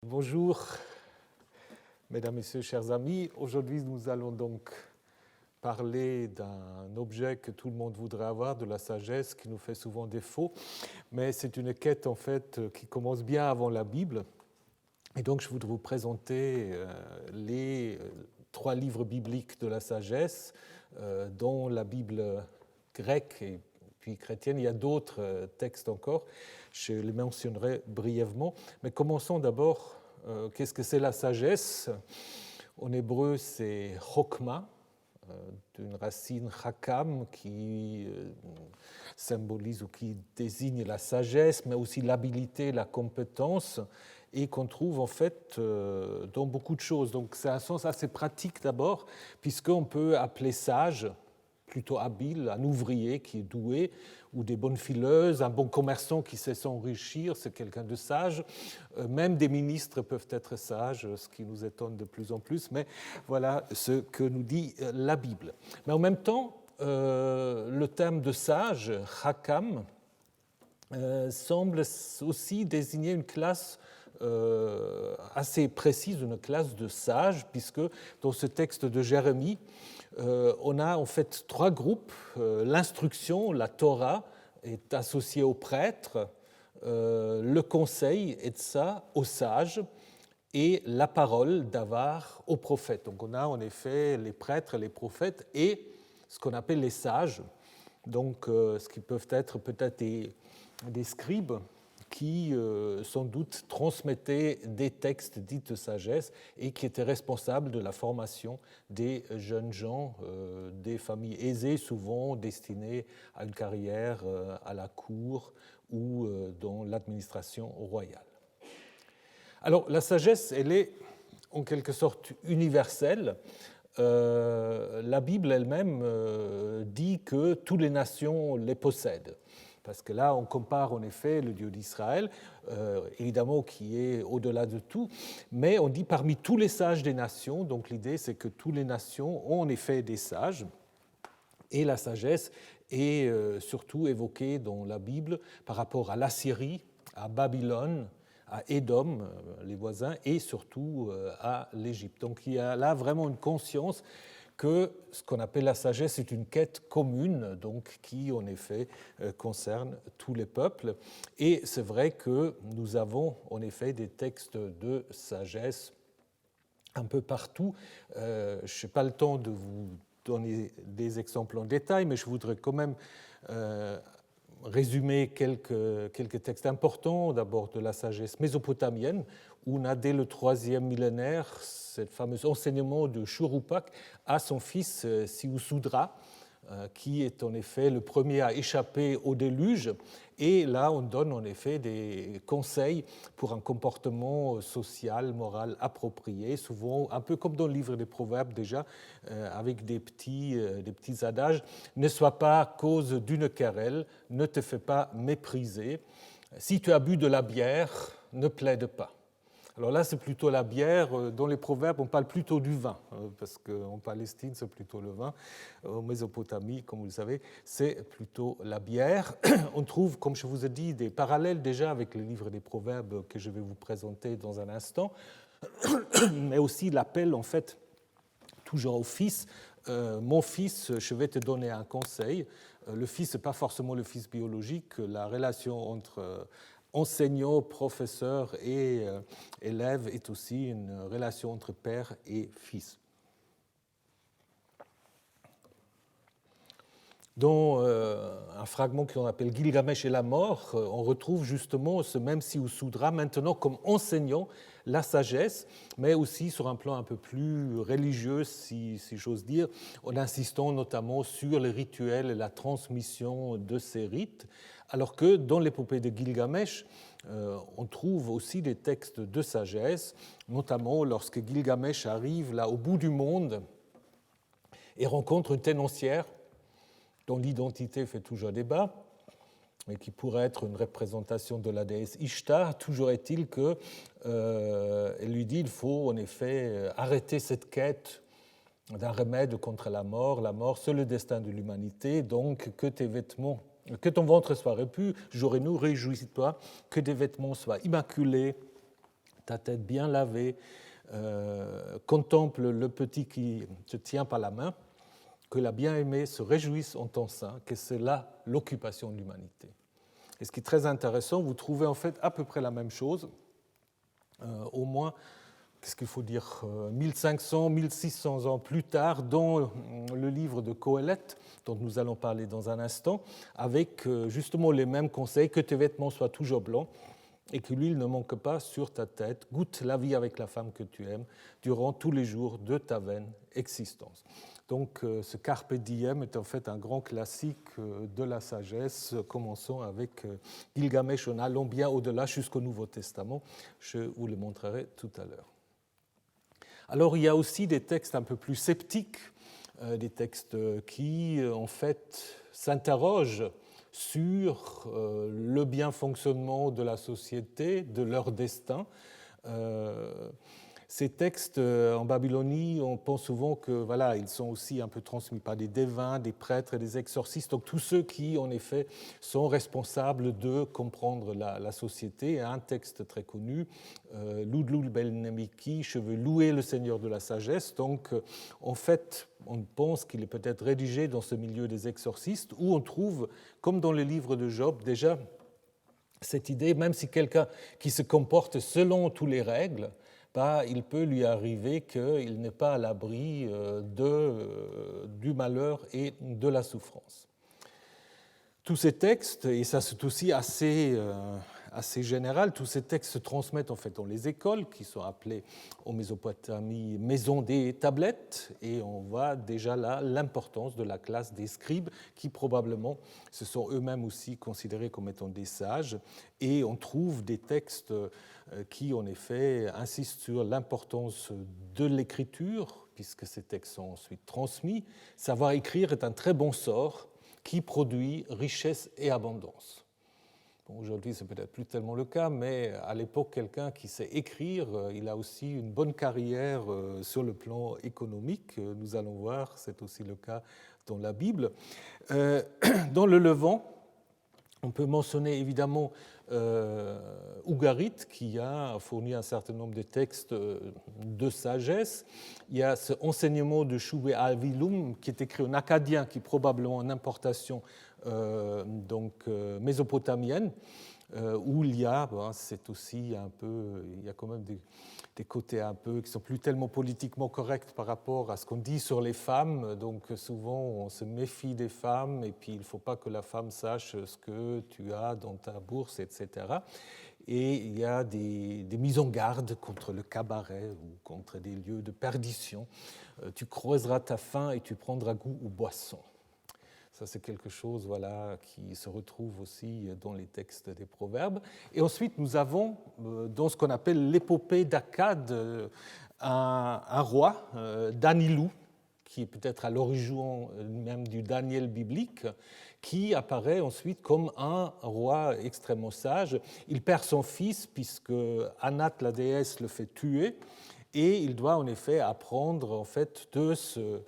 Bonjour, mesdames, messieurs, chers amis. Aujourd'hui, nous allons donc parler d'un objet que tout le monde voudrait avoir, de la sagesse, qui nous fait souvent défaut. Mais c'est une quête, en fait, qui commence bien avant la Bible. Et donc, je voudrais vous présenter les trois livres bibliques de la sagesse, dont la Bible grecque et puis chrétienne. Il y a d'autres textes encore. Je les mentionnerai brièvement. Mais commençons d'abord. Qu'est-ce que c'est la sagesse? En hébreu, c'est chokma, d'une racine chakam qui symbolise ou qui désigne la sagesse, mais aussi l'habileté, la compétence, et qu'on trouve en fait dans beaucoup de choses. Donc c'est un sens assez pratique d'abord, puisqu'on peut appeler sage, plutôt habile, un ouvrier qui est doué, ou des bonnes fileuses, un bon commerçant qui sait s'enrichir, c'est quelqu'un de sage. Même des ministres peuvent être sages, ce qui nous étonne de plus en plus, mais voilà ce que nous dit la Bible. Mais en même temps, le terme de sage, chakam, semble aussi désigner une classe assez précise, une classe de sages, puisque dans ce texte de Jérémie, on a en fait trois groupes. L'instruction, la Torah, est associée aux prêtres, le conseil, Etsa, aux sages, et la parole, Davar, aux prophètes. Donc on a en effet les prêtres, les prophètes et ce qu'on appelle les sages, donc ce qui peuvent être peut-être des scribes qui sans doute transmettaient des textes dits de sagesse et qui étaient responsables de la formation des jeunes gens, des familles aisées, souvent destinées à une carrière à la cour ou dans l'administration royale. Alors la sagesse, elle est en quelque sorte universelle. La Bible elle-même dit que toutes les nations les possèdent. Parce que là, on compare en effet le Dieu d'Israël, évidemment qui est au-delà de tout, mais on dit parmi tous les sages des nations, donc l'idée c'est que toutes les nations ont en effet des sages, et la sagesse est surtout évoquée dans la Bible par rapport à l'Assyrie, à Babylone, à Édom, les voisins, et surtout à l'Égypte. Donc il y a là vraiment une conscience que ce qu'on appelle la sagesse est une quête commune, donc qui en effet concerne tous les peuples. Et c'est vrai que nous avons en effet des textes de sagesse un peu partout. Je n'ai pas le temps de vous donner des exemples en détail, mais je voudrais quand même résumer quelques textes importants, d'abord de la sagesse mésopotamienne, où on a dès le 3e millénaire ce fameux enseignement de Shuruppak à son fils Siusudra, qui est en effet le premier à échapper au déluge. Et là, on donne en effet des conseils pour un comportement social, moral approprié, souvent un peu comme dans le livre des Proverbes déjà, avec des petits adages. Ne sois pas cause d'une querelle, ne te fais pas mépriser. Si tu as bu de la bière, ne plaide pas. Alors là, c'est plutôt la bière. Dans les proverbes, on parle plutôt du vin, parce qu'en Palestine, c'est plutôt le vin. En Mésopotamie, comme vous le savez, c'est plutôt la bière. On trouve, comme je vous ai dit, des parallèles déjà avec le livre des proverbes que je vais vous présenter dans un instant, mais aussi l'appel, en fait, toujours au fils. Mon fils, je vais te donner un conseil. Le fils, ce n'est pas forcément le fils biologique. La relation entre enseignant, professeur et élève est aussi une relation entre père et fils. Dans un fragment qu'on appelle Gilgamesh et la mort, on retrouve justement ce même Siusudra maintenant comme enseignant la sagesse, mais aussi sur un plan un peu plus religieux, si j'ose dire, en insistant notamment sur les rituels et la transmission de ces rites, alors que dans l'épopée de Gilgamesh, on trouve aussi des textes de sagesse, notamment lorsque Gilgamesh arrive là au bout du monde et rencontre une ténoncière dont l'identité fait toujours débat, mais qui pourrait être une représentation de la déesse Ishtar. Toujours est-il qu'elle lui dit qu'il faut en effet arrêter cette quête d'un remède contre la mort, c'est le destin de l'humanité, donc que tes vêtements, que ton ventre soit repu, jour et nuit, réjouis-toi, que tes vêtements soient immaculés, ta tête bien lavée, contemple le petit qui te tient par la main, que la bien-aimée se réjouisse en ton sein, que c'est là l'occupation de l'humanité. Et ce qui est très intéressant, vous trouvez en fait à peu près la même chose, au moins, qu'est-ce qu'il faut dire, 1500, 1600 ans plus tard, dans le livre de Qoheleth, dont nous allons parler dans un instant, avec justement les mêmes conseils, que tes vêtements soient toujours blancs, et que l'huile ne manque pas sur ta tête, goûte la vie avec la femme que tu aimes durant tous les jours de ta vaine existence. Donc ce Carpe Diem est en fait un grand classique de la sagesse, commençons avec Gilgamesh, en allant bien au-delà jusqu'au Nouveau Testament, je vous le montrerai tout à l'heure. Alors il y a aussi des textes un peu plus sceptiques, des textes qui en fait s'interrogent sur le bien fonctionnement de la société, de leur destin. Ces textes en Babylonie, on pense souvent que voilà, ils sont aussi un peu transmis par des devins, des prêtres et des exorcistes, donc tous ceux qui en effet sont responsables de comprendre la société. Et un texte très connu, Ludlul Belnemiki, je veux louer le Seigneur de la sagesse. Donc en fait, on pense qu'il est peut-être rédigé dans ce milieu des exorcistes, où on trouve, comme dans le livre de Job, déjà cette idée, même si quelqu'un qui se comporte selon toutes les règles, il peut lui arriver qu'il n'est pas à l'abri du malheur et de la souffrance. Tous ces textes, et ça c'est aussi assez général, tous ces textes se transmettent en fait dans les écoles qui sont appelées en Mésopotamie maison des tablettes, et on voit déjà là l'importance de la classe des scribes qui probablement se sont eux-mêmes aussi considérés comme étant des sages, et on trouve des textes qui en effet insistent sur l'importance de l'écriture, puisque ces textes sont ensuite transmis. Savoir écrire est un très bon sort qui produit richesse et abondance. Bon, aujourd'hui, ce n'est peut-être plus tellement le cas, mais à l'époque, quelqu'un qui sait écrire, il a aussi une bonne carrière sur le plan économique. Nous allons voir, c'est aussi le cas dans la Bible. Dans le Levant, on peut mentionner évidemment Ugarit, qui a fourni un certain nombre de textes de sagesse. Il y a ce enseignement de Shubé Avilum, qui est écrit en akkadien, qui est probablement une importation mésopotamienne, où il y a, c'est aussi un peu, il y a quand même des côtés un peu qui sont plus tellement politiquement corrects par rapport à ce qu'on dit sur les femmes. Donc souvent on se méfie des femmes, et puis il ne faut pas que la femme sache ce que tu as dans ta bourse, etc. Et il y a des mises en garde contre le cabaret ou contre des lieux de perdition. Tu creuseras ta faim et tu prendras goût aux boissons. Ça, c'est quelque chose qui se retrouve aussi dans les textes des Proverbes. Et ensuite, nous avons, dans ce qu'on appelle l'épopée d'Akkad, un roi, Danilou, qui est peut-être à l'origine même du Daniel biblique, qui apparaît ensuite comme un roi extrêmement sage. Il perd son fils puisque Anat, la déesse, le fait tuer. Et il doit en effet apprendre en fait, de se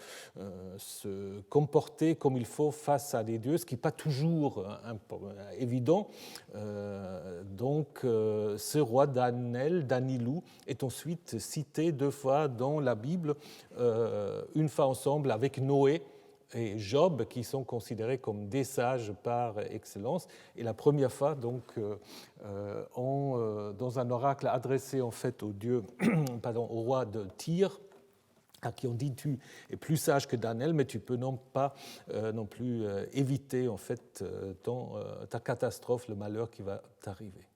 comporter comme il faut face à des dieux, ce qui n'est pas toujours évident. Donc ce roi Danilou, est ensuite cité 2 fois dans la Bible, une fois ensemble avec Noé et Job, qui sont considérés comme des sages par excellence. Et la première fois, donc, dans un oracle adressé en fait au au roi de Tyr, à qui on dit tu es plus sage que Daniel, mais tu peux non plus éviter en fait ta catastrophe, le malheur qui va t'arriver.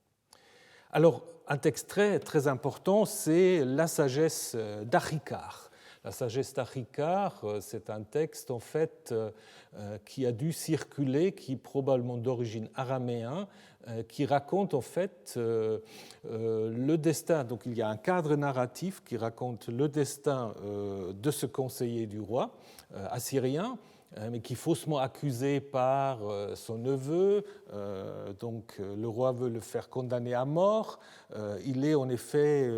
Alors, un texte très, très important, c'est la sagesse d'Achikar. La sagesse d'Achikar, c'est un texte en fait qui a dû circuler, qui est probablement d'origine araméen, qui raconte en fait le destin. Donc il y a un cadre narratif qui raconte le destin de ce conseiller du roi assyrien, mais qui est faussement accusé par son neveu. Donc le roi veut le faire condamner à mort. Il est en effet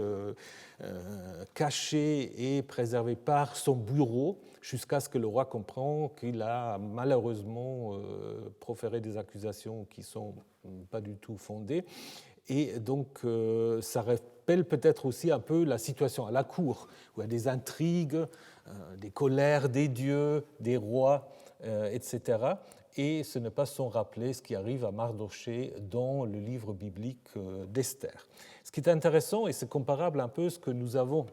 caché et préservé par son bureau jusqu'à ce que le roi comprenne qu'il a malheureusement proféré des accusations qui ne sont pas du tout fondées. Et donc ça rappelle peut-être aussi un peu la situation à la cour, où il y a des intrigues, des colères des dieux, des rois, etc. Et ce n'est pas sans rappeler ce qui arrive à Mardochée dans le livre biblique d'Esther. Ce qui est intéressant, et c'est comparable un peu à ce que nous avons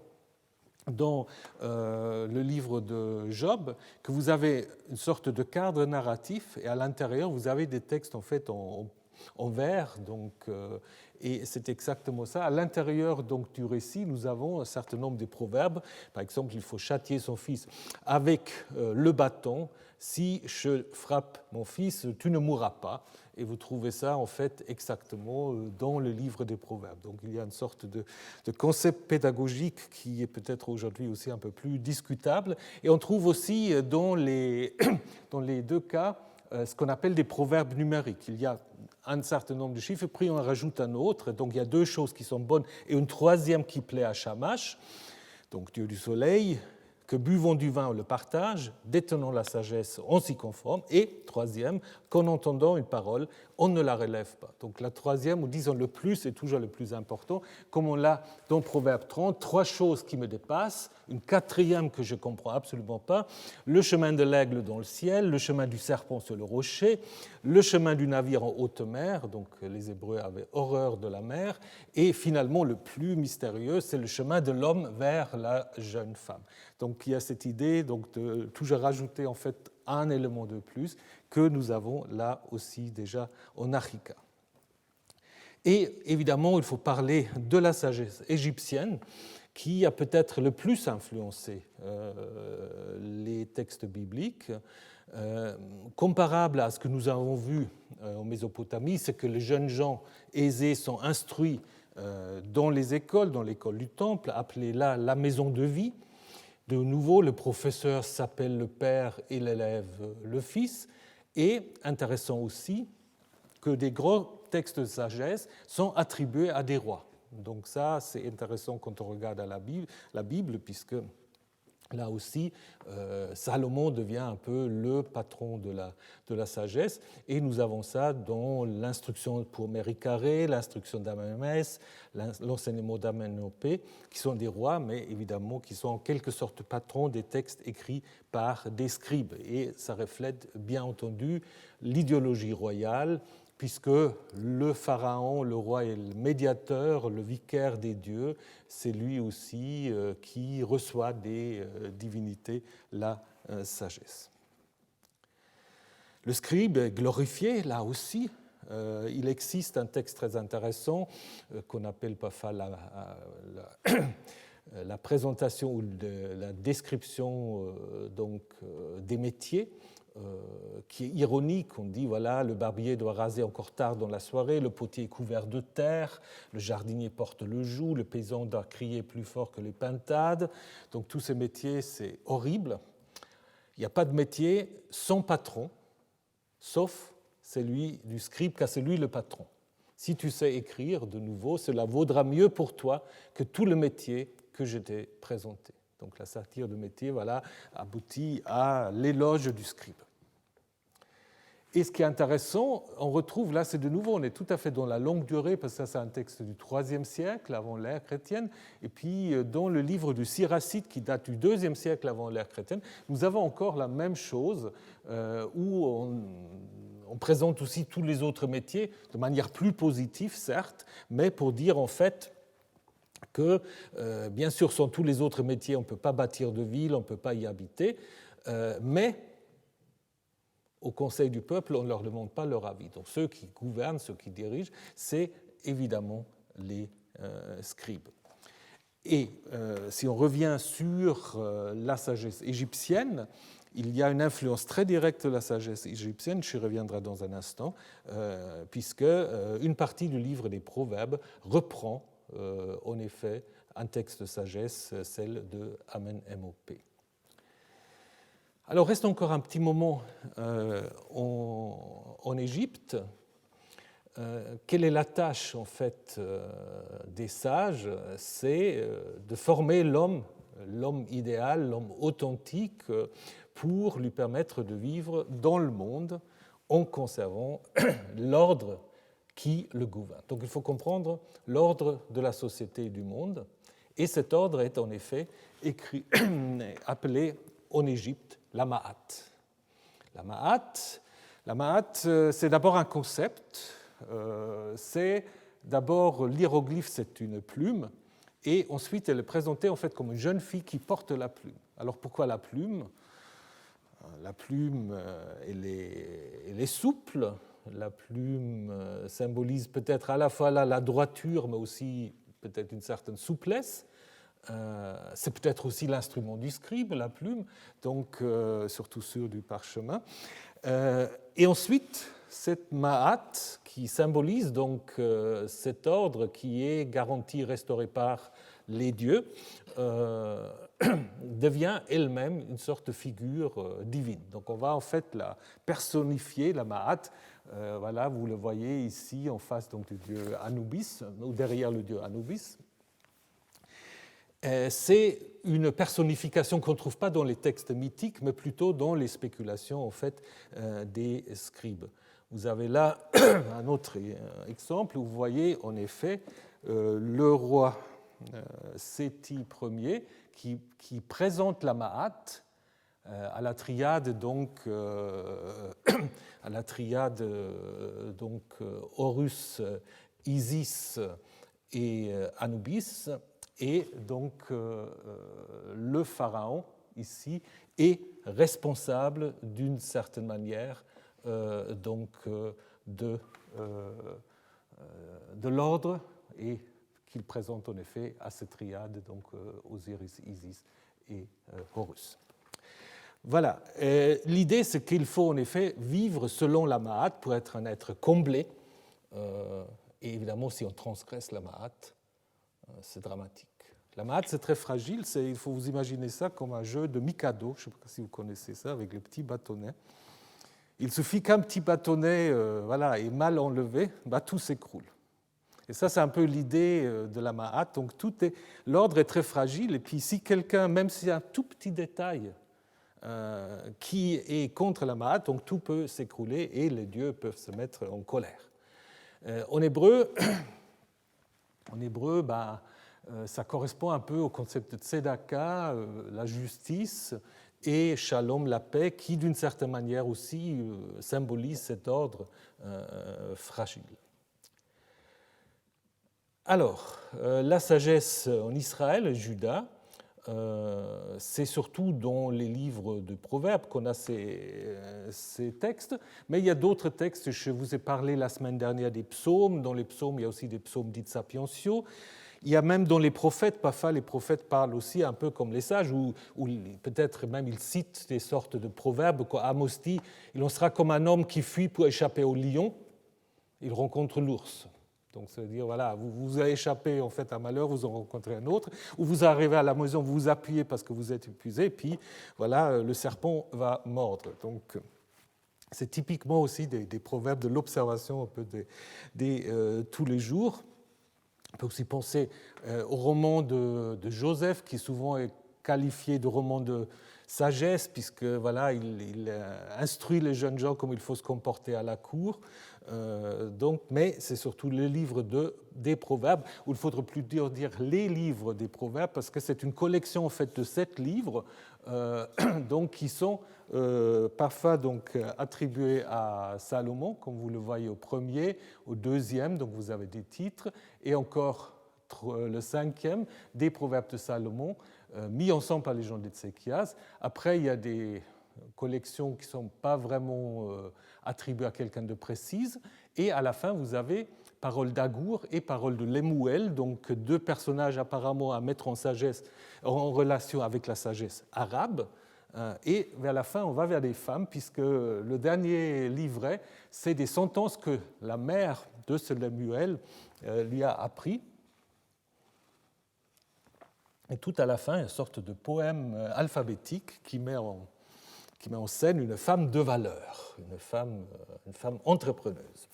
dans le livre de Job, que vous avez une sorte de cadre narratif, et à l'intérieur, vous avez des textes en fait en vers, donc, et c'est exactement ça. À l'intérieur donc, du récit, nous avons un certain nombre de proverbes. Par exemple, il faut châtier son fils avec le bâton. Si je frappe mon fils, tu ne mourras pas. Et vous trouvez ça en fait exactement dans le livre des proverbes. Donc il y a une sorte de concept pédagogique qui est peut-être aujourd'hui aussi un peu plus discutable. Et on trouve aussi dans les deux cas ce qu'on appelle des proverbes numériques. Il y a un certain nombre de chiffres, puis on en rajoute un autre. Donc il y a deux choses qui sont bonnes et une troisième qui plaît à Shamash, donc Dieu du soleil, que buvons du vin, on le partage, détenons la sagesse, on s'y conforme, et troisième, qu'en entendant une parole, on ne la relève pas. Donc la troisième, ou disons le plus, est toujours le plus important, comme on l'a dans Proverbe 30, trois choses qui me dépassent, une quatrième que je ne comprends absolument pas, le chemin de l'aigle dans le ciel, le chemin du serpent sur le rocher, le chemin du navire en haute mer, donc les Hébreux avaient horreur de la mer, et finalement le plus mystérieux, c'est le chemin de l'homme vers la jeune femme. Donc il y a cette idée donc, de toujours rajouter en fait un élément de plus que nous avons là aussi déjà en Arika. Et évidemment, il faut parler de la sagesse égyptienne qui a peut-être le plus influencé les textes bibliques. Comparable à ce que nous avons vu en Mésopotamie, c'est que les jeunes gens aisés sont instruits dans les écoles, dans l'école du temple, appelée là la maison de vie. De nouveau, le professeur s'appelle le père et l'élève le fils. Et intéressant aussi que des gros textes de sagesse sont attribués à des rois. Donc ça, c'est intéressant quand on regarde à la Bible, puisque là aussi, Salomon devient un peu le patron de la sagesse, et nous avons ça dans l'instruction pour Méricaré, l'instruction d'Amemès, l'enseignement d'Amenopé, qui sont des rois, mais évidemment qui sont en quelque sorte patrons des textes écrits par des scribes. Et ça reflète bien entendu l'idéologie royale, puisque le pharaon, le roi est le médiateur, le vicaire des dieux, c'est lui aussi qui reçoit des divinités la sagesse. Le scribe est glorifié, là aussi. Il existe un texte très intéressant qu'on appelle parfois la présentation ou la description donc, des métiers, qui est ironique. On dit, voilà, le barbier doit raser encore tard dans la soirée, le potier est couvert de terre, le jardinier porte le joug, le paysan doit crier plus fort que les pintades. Donc tous ces métiers, c'est horrible. Il n'y a pas de métier sans patron, sauf celui du scribe, car c'est lui le patron. Si tu sais écrire, de nouveau, cela vaudra mieux pour toi que tout le métier que je t'ai présenté. Donc la satire de métier, voilà, aboutit à l'éloge du scribe. Et ce qui est intéressant, on retrouve là, c'est de nouveau, on est tout à fait dans la longue durée, parce que ça c'est un texte du IIIe siècle avant l'ère chrétienne, et puis dans le livre du Siracide qui date du IIe siècle avant l'ère chrétienne, nous avons encore la même chose, où on présente aussi tous les autres métiers de manière plus positive, certes, mais pour dire en fait que, bien sûr, sans tous les autres métiers, on ne peut pas bâtir de ville, on ne peut pas y habiter, mais au Conseil du peuple, on ne leur demande pas leur avis. Donc ceux qui gouvernent, ceux qui dirigent, c'est évidemment les scribes. Et si on revient sur la sagesse égyptienne, il y a une influence très directe de la sagesse égyptienne, j'y reviendrai dans un instant, puisque une partie du livre des Proverbes reprend en effet un texte de sagesse, celle de Amenemopé. Alors reste encore un petit moment en Égypte. Quelle est la tâche en fait des sages? C'est de former l'homme idéal, l'homme authentique, pour lui permettre de vivre dans le monde en conservant l'ordre qui le gouverne. Donc il faut comprendre l'ordre de la société et du monde, et cet ordre est en effet appelé en Égypte la Ma'at. La Ma'at, c'est d'abord un concept, c'est d'abord l'hiéroglyphe, c'est une plume, et ensuite elle est présentée en fait comme une jeune fille qui porte la plume. Alors pourquoi la plume ? La plume, elle est souple. La plume symbolise peut-être à la fois la droiture, mais aussi peut-être une certaine souplesse. C'est peut-être aussi l'instrument du scribe, la plume, donc surtout sur du parchemin. Et ensuite, cette ma'at qui symbolise donc cet ordre qui est garanti, restauré par les dieux, devient elle-même une sorte de figure divine. Donc on va en fait la personnifier, la ma'at. Voilà, vous le voyez ici en face donc, du dieu Anubis, ou derrière le dieu Anubis. C'est une personnification qu'on ne trouve pas dans les textes mythiques, mais plutôt dans les spéculations en fait, des scribes. Vous avez là un autre exemple où vous voyez en effet le roi Séti Ier qui présente la Ma'at à la triade donc à la triade donc Horus, Isis et Anubis. Et donc, le pharaon, ici, est responsable d'une certaine manière donc, de l'ordre et qu'il présente en effet à cette triade, donc Osiris, Isis et Horus. Voilà. L'idée, c'est qu'il faut en effet vivre selon la Ma'at pour être un être comblé. Et évidemment, si on transgresse la Ma'at, c'est dramatique. La Ma'at, c'est très fragile. Il faut vous imaginer ça comme un jeu de Mikado. Je ne sais pas si vous connaissez ça, avec les petits bâtonnets. Il suffit qu'un petit bâtonnet est mal enlevé, tout s'écroule. Et ça, c'est un peu l'idée de la Ma'at. Donc, l'ordre est très fragile. Et puis, si quelqu'un, même si c'est un tout petit détail, qui est contre la Ma'at, donc tout peut s'écrouler et les dieux peuvent se mettre en colère. En hébreu, ça correspond un peu au concept de tzedaka, la justice, et shalom, la paix, qui d'une certaine manière aussi symbolise cet ordre fragile. Alors, la sagesse en Israël, Juda, c'est surtout dans les livres de Proverbes qu'on a ces textes, mais il y a d'autres textes. Je vous ai parlé la semaine dernière des psaumes. Dans les psaumes, il y a aussi des psaumes dits sapientiaux. Il y a même dans les prophètes, parfois les prophètes parlent aussi un peu comme les sages, ou peut-être même ils citent des sortes de proverbes. Amos dit, il en sera comme un homme qui fuit pour échapper au lion, il rencontre l'ours. Donc, ça veut dire, voilà, vous avez échappé en fait à un malheur, vous en rencontrez un autre, ou vous arrivez à la maison, vous vous appuyez parce que vous êtes épuisé, puis voilà, le serpent va mordre. Donc, c'est typiquement aussi des proverbes de l'observation un peu tous les jours. On peut aussi penser au roman de Joseph, qui souvent est qualifié de roman de sagesse, puisque voilà, il instruit les jeunes gens comme il faut se comporter à la cour. Mais c'est surtout le livre des proverbes, ou il faudrait plus dire les livres des proverbes, parce que c'est une collection en fait de 7 livres donc, qui sont parfois donc, attribués à Salomon, comme vous le voyez au premier, au deuxième, donc vous avez des titres, et encore le 5e, des proverbes de Salomon, mis ensemble par les gens d'Ézéchias. Après, il y a des collections qui ne sont pas vraiment attribuées à quelqu'un de précise. Et à la fin, vous avez paroles d'Agour et paroles de Lemuel, donc 2 personnages apparemment à mettre en relation avec la sagesse arabe. Et vers la fin, on va vers les femmes, puisque le dernier livret, c'est des sentences que la mère de ce Lemuel lui a appris. Et tout à la fin, une sorte de poème alphabétique qui met en scène une femme de valeur, une femme entrepreneuse.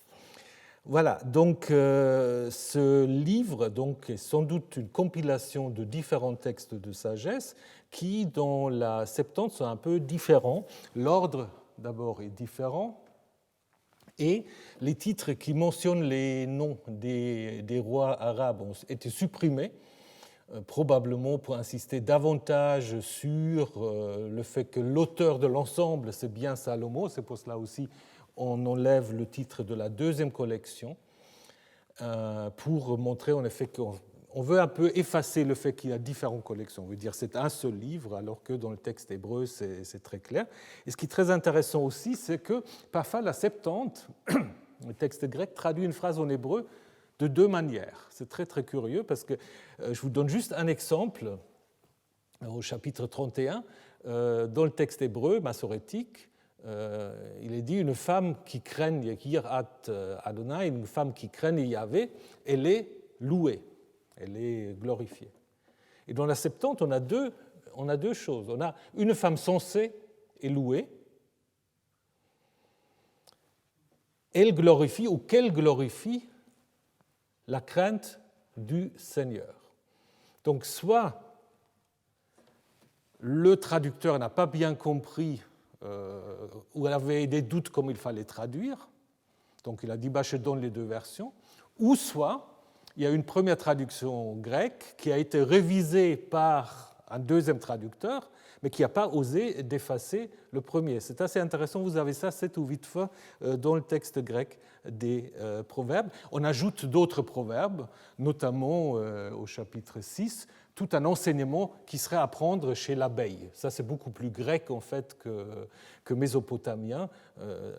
Voilà, donc ce livre donc, est sans doute une compilation de différents textes de sagesse qui, dans la Septante, sont un peu différents. L'ordre, d'abord, est différent, Et les titres qui mentionnent les noms des rois arabes ont été supprimés, probablement pour insister davantage sur le fait que l'auteur de l'ensemble, c'est bien Salomon. C'est pour cela aussi on enlève le titre de la deuxième collection, pour montrer en effet qu'on veut un peu effacer le fait qu'il y a différentes collections. On veut dire que c'est un seul livre, alors que dans le texte hébreu, c'est très clair. Et ce qui est très intéressant aussi, c'est que parfois la Septante, le texte grec, traduit une phrase en hébreu de deux manières. C'est très très curieux parce que je vous donne juste un exemple au chapitre 31. Dans le texte hébreu massorétique, il est dit une femme qui craigne Yirat Adonai, une femme qui craigne Yahvé, elle est louée, elle est glorifiée. Et dans la Septante, on a deux choses. On a une femme censée et louée, elle glorifie ou qu'elle glorifie la crainte du Seigneur. Donc soit le traducteur n'a pas bien compris ou avait des doutes comme il fallait traduire, donc il a dit je donne les deux versions, ou soit il y a une première traduction grecque qui a été révisée par un deuxième traducteur, mais qui n'a pas osé d'effacer le premier. C'est assez intéressant, vous avez ça 7 ou 8 fois dans le texte grec des proverbes. On ajoute d'autres proverbes, notamment au chapitre 6, tout un enseignement qui serait à prendre chez l'abeille. Ça, c'est beaucoup plus grec en fait que mésopotamien,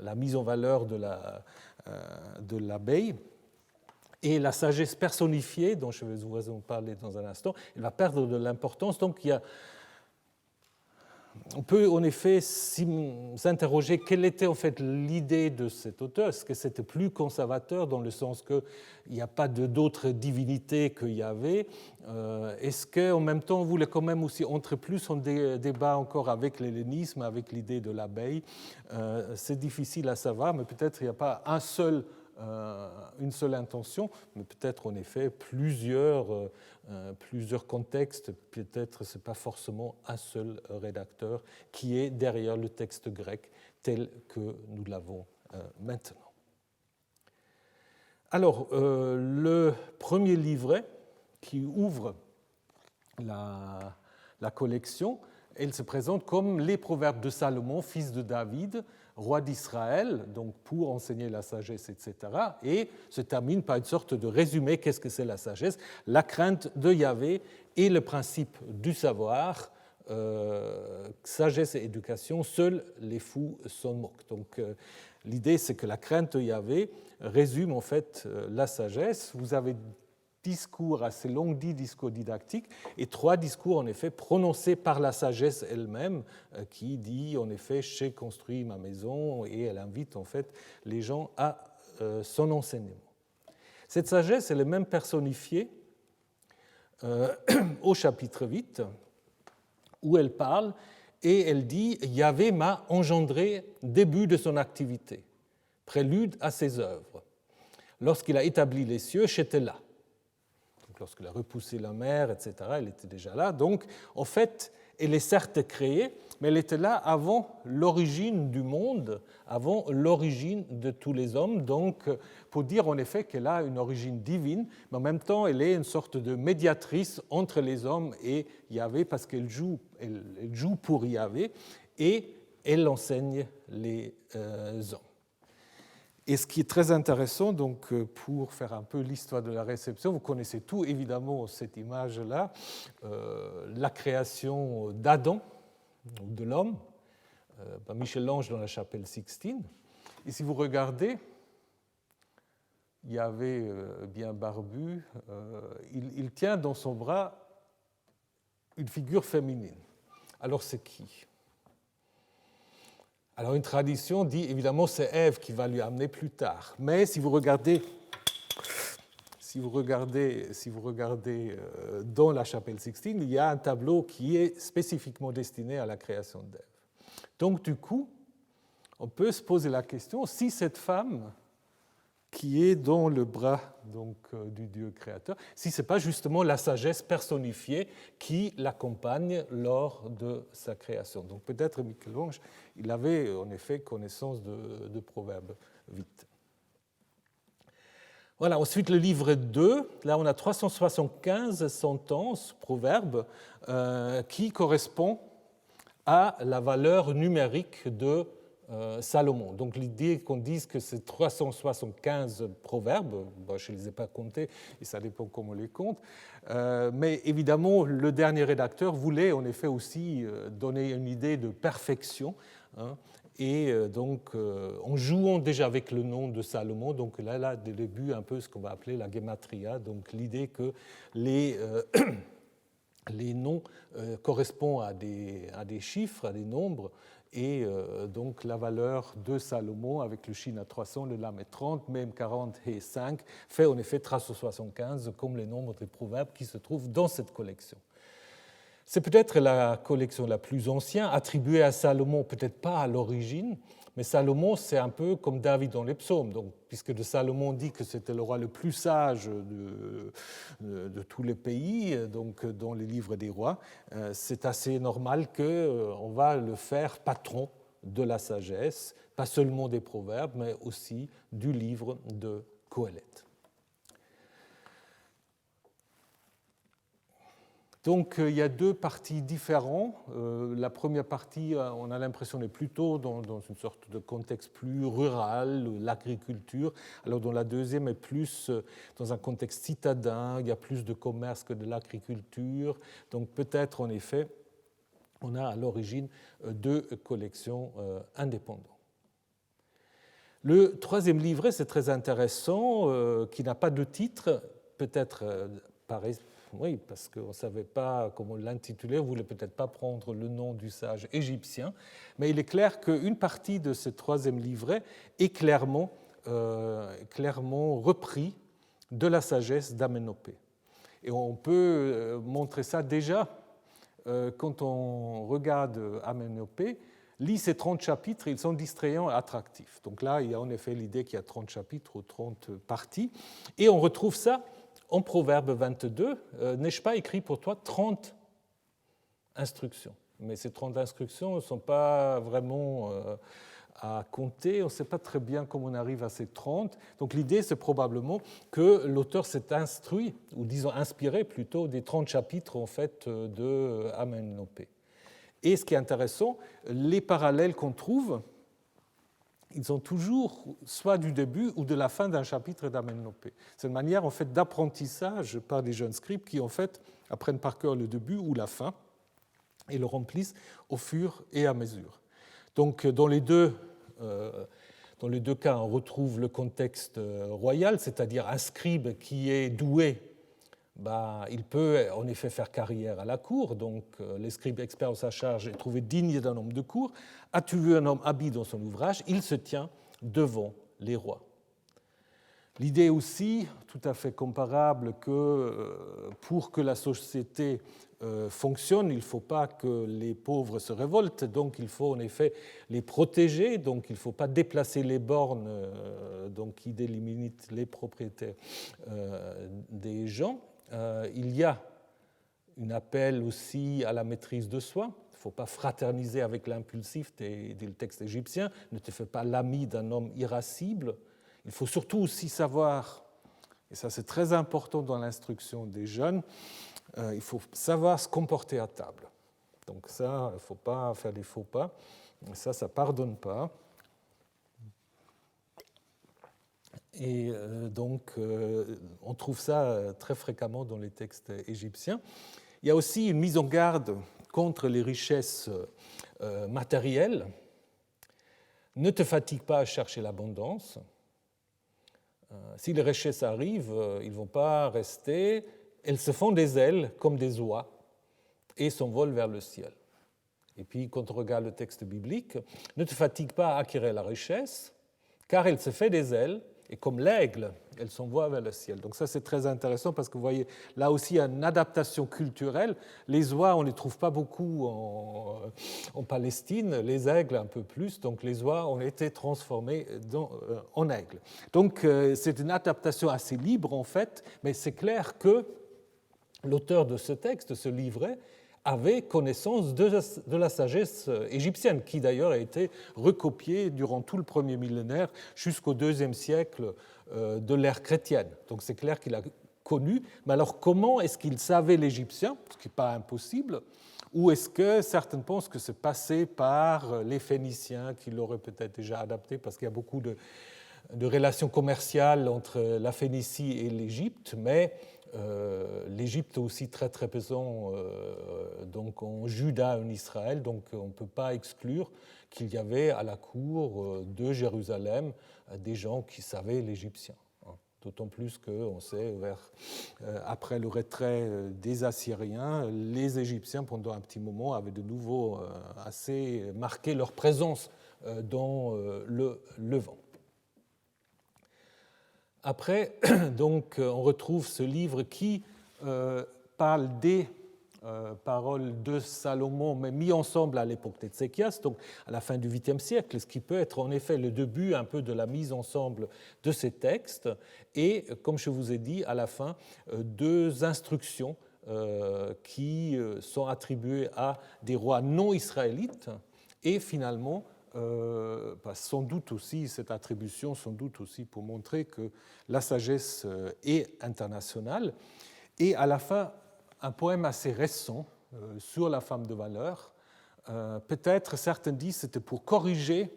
la mise en valeur de l'abeille. Et la sagesse personnifiée, dont je vais vous en parler dans un instant, elle va perdre de l'importance. Donc, on peut en effet s'interroger quelle était en fait l'idée de cet auteur. Est-ce que c'était plus conservateur dans le sens qu'il n'y a pas d'autres divinités qu'il y avait? Est-ce qu'en même temps on voulait quand même aussi entrer plus en débat encore avec l'hellénisme, avec l'idée de l'abeille? C'est difficile à savoir, mais peut-être il n'y a pas une seule intention, mais peut-être en effet plusieurs contextes, peut-être ce n'est pas forcément un seul rédacteur qui est derrière le texte grec tel que nous l'avons maintenant. Alors, le premier livret qui ouvre la collection, elle se présente comme les proverbes de Salomon, fils de David, roi d'Israël, donc pour enseigner la sagesse, etc. Et se termine par une sorte de résumé. Qu'est-ce que c'est la sagesse? La crainte de Yahvé et le principe du savoir. Sagesse et éducation, seuls les fous s'en moquent. Donc l'idée, c'est que la crainte de Yahvé résume en fait la sagesse. Vous avez discours assez longs, 10 discours didactiques, et 3 discours en effet prononcés par la sagesse elle-même, qui dit en effet j'ai construit ma maison, et elle invite en fait les gens à son enseignement. Cette sagesse elle est même personnifiée au chapitre 8, où elle parle et elle dit Yahvé m'a engendré, début de son activité, prélude à ses œuvres. Lorsqu'il a établi les cieux, j'étais là. Lorsqu'elle a repoussé la mer, etc., elle était déjà là. Donc, en fait, elle est certes créée, mais elle était là avant l'origine du monde, avant l'origine de tous les hommes. Donc, pour dire en effet qu'elle a une origine divine, mais en même temps, elle est une sorte de médiatrice entre les hommes et Yahvé, parce qu'elle joue pour Yahvé, et elle enseigne les hommes. Et ce qui est très intéressant, donc, pour faire un peu l'histoire de la réception, vous connaissez tout, évidemment, cette image-là, la création d'Adam, de l'homme, par Michel-Ange dans la chapelle Sixtine. Et si vous regardez, Yahvé bien barbu, il tient dans son bras une figure féminine. Alors c'est qui ? Alors une tradition dit évidemment c'est Ève qui va lui amener plus tard. Mais si vous regardez dans la chapelle Sixtine, il y a un tableau qui est spécifiquement destiné à la création d'Ève. Donc du coup, on peut se poser la question si cette femme qui est dans le bras donc, du Dieu créateur, si ce n'est pas justement la sagesse personnifiée qui l'accompagne lors de sa création. Donc peut-être Michel-Ange, il avait en effet connaissance de Proverbe 8. Voilà, ensuite le livre 2, là on a 375 sentences, proverbes, qui correspondent à la valeur numérique de Salomon. Donc l'idée qu'on dise que c'est 375 proverbes, je ne les ai pas comptés et ça dépend comment on les compte, mais évidemment le dernier rédacteur voulait en effet aussi donner une idée de perfection, hein, et donc en jouant déjà avec le nom de Salomon, donc là dès le début un peu ce qu'on va appeler la gematria, donc l'idée que les noms correspondent à des chiffres, à des nombres, et donc la valeur de Salomon avec le Shin à 300, le Lam est 30, même 40 et 5 fait en effet 375 comme les nombres des proverbes qui se trouvent dans cette collection. C'est peut-être la collection la plus ancienne, attribuée à Salomon, peut-être pas à l'origine, mais Salomon, c'est un peu comme David dans les psaumes. Donc, puisque de Salomon dit que c'était le roi le plus sage de tous les pays, donc dans les livres des rois, c'est assez normal qu'on va le faire patron de la sagesse, pas seulement des proverbes, mais aussi du livre de Qoéleth. Donc il y a deux parties différentes. La première partie, on a l'impression, est plutôt dans une sorte de contexte plus rural, l'agriculture, alors dans la deuxième est plus dans un contexte citadin, il y a plus de commerce que de l'agriculture. Donc peut-être en effet, on a à l'origine deux collections indépendantes. Le troisième livret, c'est très intéressant, qui n'a pas de titre, peut-être pareil. Oui, parce qu'on ne savait pas comment l'intituler, on ne voulait peut-être pas prendre le nom du sage égyptien, mais il est clair qu'une partie de ce troisième livret est clairement repris de la sagesse d'Aménopée. Et on peut montrer ça déjà quand on regarde Aménopée, lit ces 30 chapitres, ils sont distrayants et attractifs. Donc là, il y a en effet l'idée qu'il y a 30 chapitres ou 30 parties, et on retrouve ça en Proverbe 22, n'ai-je pas écrit pour toi 30 instructions? Mais ces 30 instructions ne sont pas vraiment à compter, on ne sait pas très bien comment on arrive à ces 30. Donc l'idée, c'est probablement que l'auteur s'est instruit, ou disons inspiré plutôt, des 30 chapitres en fait, de Aménopée. Et ce qui est intéressant, les parallèles qu'on trouve, ils sont toujours soit du début ou de la fin d'un chapitre d'Aménopée. C'est une manière en fait, d'apprentissage par des jeunes scribes qui en fait, apprennent par cœur le début ou la fin et le remplissent au fur et à mesure. Donc dans les deux cas, on retrouve le contexte royal, c'est-à-dire un scribe qui est doué, il peut en effet faire carrière à la cour, donc les scribes experts à sa charge est trouvé digne d'un homme de cour. As-tu vu un homme habile dans son ouvrage? Il se tient devant les rois. L'idée aussi, tout à fait comparable, que pour que la société fonctionne, il ne faut pas que les pauvres se révoltent, donc il faut en effet les protéger, donc il ne faut pas déplacer les bornes qui délimitent les propriétaires des gens. Il y a un appel aussi à la maîtrise de soi. Il ne faut pas fraterniser avec l'impulsif des textes égyptiens. Ne te fais pas l'ami d'un homme irascible. Il faut surtout aussi savoir, et ça c'est très important dans l'instruction des jeunes, il faut savoir se comporter à table. Donc ça, il ne faut pas faire des faux pas. Ça ne pardonne pas. Et donc, on trouve ça très fréquemment dans les textes égyptiens. Il y a aussi une mise en garde contre les richesses matérielles. Ne te fatigue pas à chercher l'abondance. Si les richesses arrivent, ils ne vont pas rester. Elles se font des ailes comme des oies et s'envolent vers le ciel. Et puis, quand on regarde le texte biblique, ne te fatigue pas à acquérir la richesse, car elle se fait des ailes. Et comme l'aigle, elle s'envoie vers le ciel. Donc ça, c'est très intéressant parce que vous voyez, là aussi, il y a une adaptation culturelle. Les oies, on ne les trouve pas beaucoup en Palestine, les aigles un peu plus. Donc les oies ont été transformées en aigles. Donc c'est une adaptation assez libre, en fait, mais c'est clair que l'auteur de ce texte, ce livret, avait connaissance de la sagesse égyptienne, qui d'ailleurs a été recopiée durant tout le premier millénaire jusqu'au IIe siècle de l'ère chrétienne. Donc c'est clair qu'il a connu, mais alors comment est-ce qu'il savait l'égyptien, ce qui n'est pas impossible, ou est-ce que certains pensent que c'est passé par les Phéniciens qui l'auraient peut-être déjà adapté, parce qu'il y a beaucoup de relations commerciales entre la Phénicie et l'Égypte, mais l'Égypte est aussi très très présent donc en Juda et en Israël, donc on ne peut pas exclure qu'il y avait à la cour de Jérusalem des gens qui savaient l'égyptien. D'autant plus qu'on sait, après le retrait des Assyriens, les Égyptiens, pendant un petit moment, avaient de nouveau assez marqué leur présence dans le Levant. Après, donc, on retrouve ce livre qui parle des paroles de Salomon, mais mis ensemble à l'époque d'Ézéchias, donc à la fin du 8e siècle, ce qui peut être en effet le début un peu de la mise ensemble de ces textes, et comme je vous ai dit, à la fin, deux instructions qui sont attribuées à des rois non israélites, et finalement, sans doute aussi, cette attribution, sans doute aussi pour montrer que la sagesse est internationale. Et à la fin, un poème assez récent sur la femme de valeur. Peut-être, certains disent, c'était pour corriger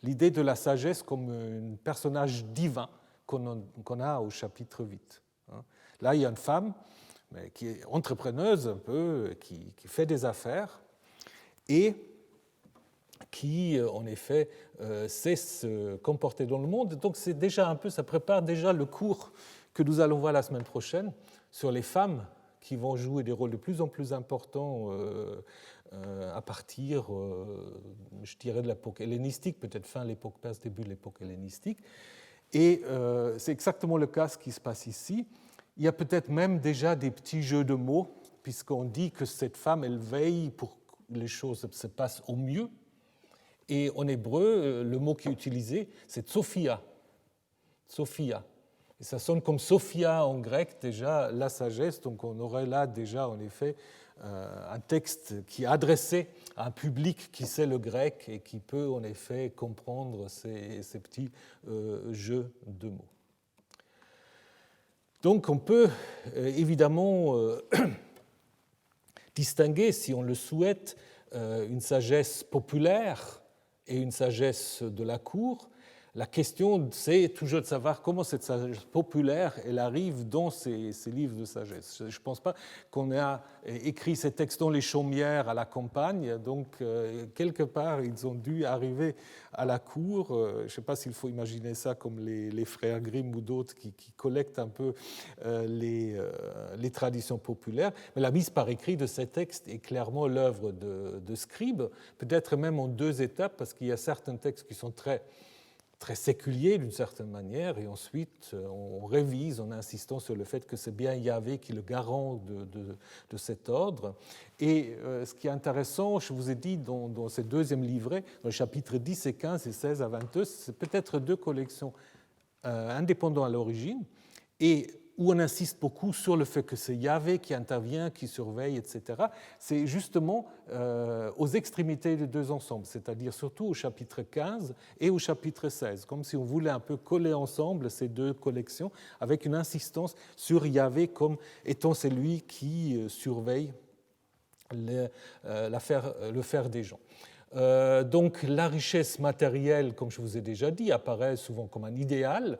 l'idée de la sagesse comme un personnage divin qu'on a au chapitre 8. Là, il y a une femme qui est entrepreneuse un peu, qui fait des affaires et qui, en effet, sait se comporter dans le monde. Donc, c'est déjà un peu, ça prépare déjà le cours que nous allons voir la semaine prochaine sur les femmes qui vont jouer des rôles de plus en plus importants à partir, je dirais, de l'époque hellénistique, peut-être fin de l'époque perse, début de l'époque hellénistique. Et c'est exactement le cas ce qui se passe ici. Il y a peut-être même déjà des petits jeux de mots, puisqu'on dit que cette femme, elle veille pour que les choses se passent au mieux. Et en hébreu, le mot qui est utilisé, c'est Sophia. Sophia. Et ça sonne comme Sophia en grec, déjà, la sagesse. Donc on aurait là déjà, en effet, un texte qui est adressé à un public qui sait le grec et qui peut, en effet, comprendre ces petits jeux de mots. Donc on peut évidemment distinguer, si on le souhaite, une sagesse populaire et une sagesse de la cour. La question, c'est toujours de savoir comment cette sagesse populaire elle arrive dans ces livres de sagesse. Je ne pense pas qu'on a écrit ces textes dans les chaumières à la campagne, donc quelque part, ils ont dû arriver à la cour. Je ne sais pas s'il faut imaginer ça comme les frères Grimm ou d'autres qui collectent un peu les traditions populaires. Mais la mise par écrit de ces textes est clairement l'œuvre de scribes, peut-être même en deux étapes, parce qu'il y a certains textes qui sont très séculier d'une certaine manière, et ensuite on révise en insistant sur le fait que c'est bien Yahvé qui est le garant de cet ordre. Et ce qui est intéressant, je vous ai dit dans ce deuxième livret, dans les chapitres 10 et 15 et 16 à 22, c'est peut-être deux collections indépendantes à l'origine, et où on insiste beaucoup sur le fait que c'est Yahvé qui intervient, qui surveille, etc., c'est justement aux extrémités des deux ensembles, c'est-à-dire surtout au chapitre 15 et au chapitre 16, comme si on voulait un peu coller ensemble ces deux collections avec une insistance sur Yahvé comme étant celui qui surveille le faire des gens. Donc la richesse matérielle, comme je vous ai déjà dit, apparaît souvent comme un idéal.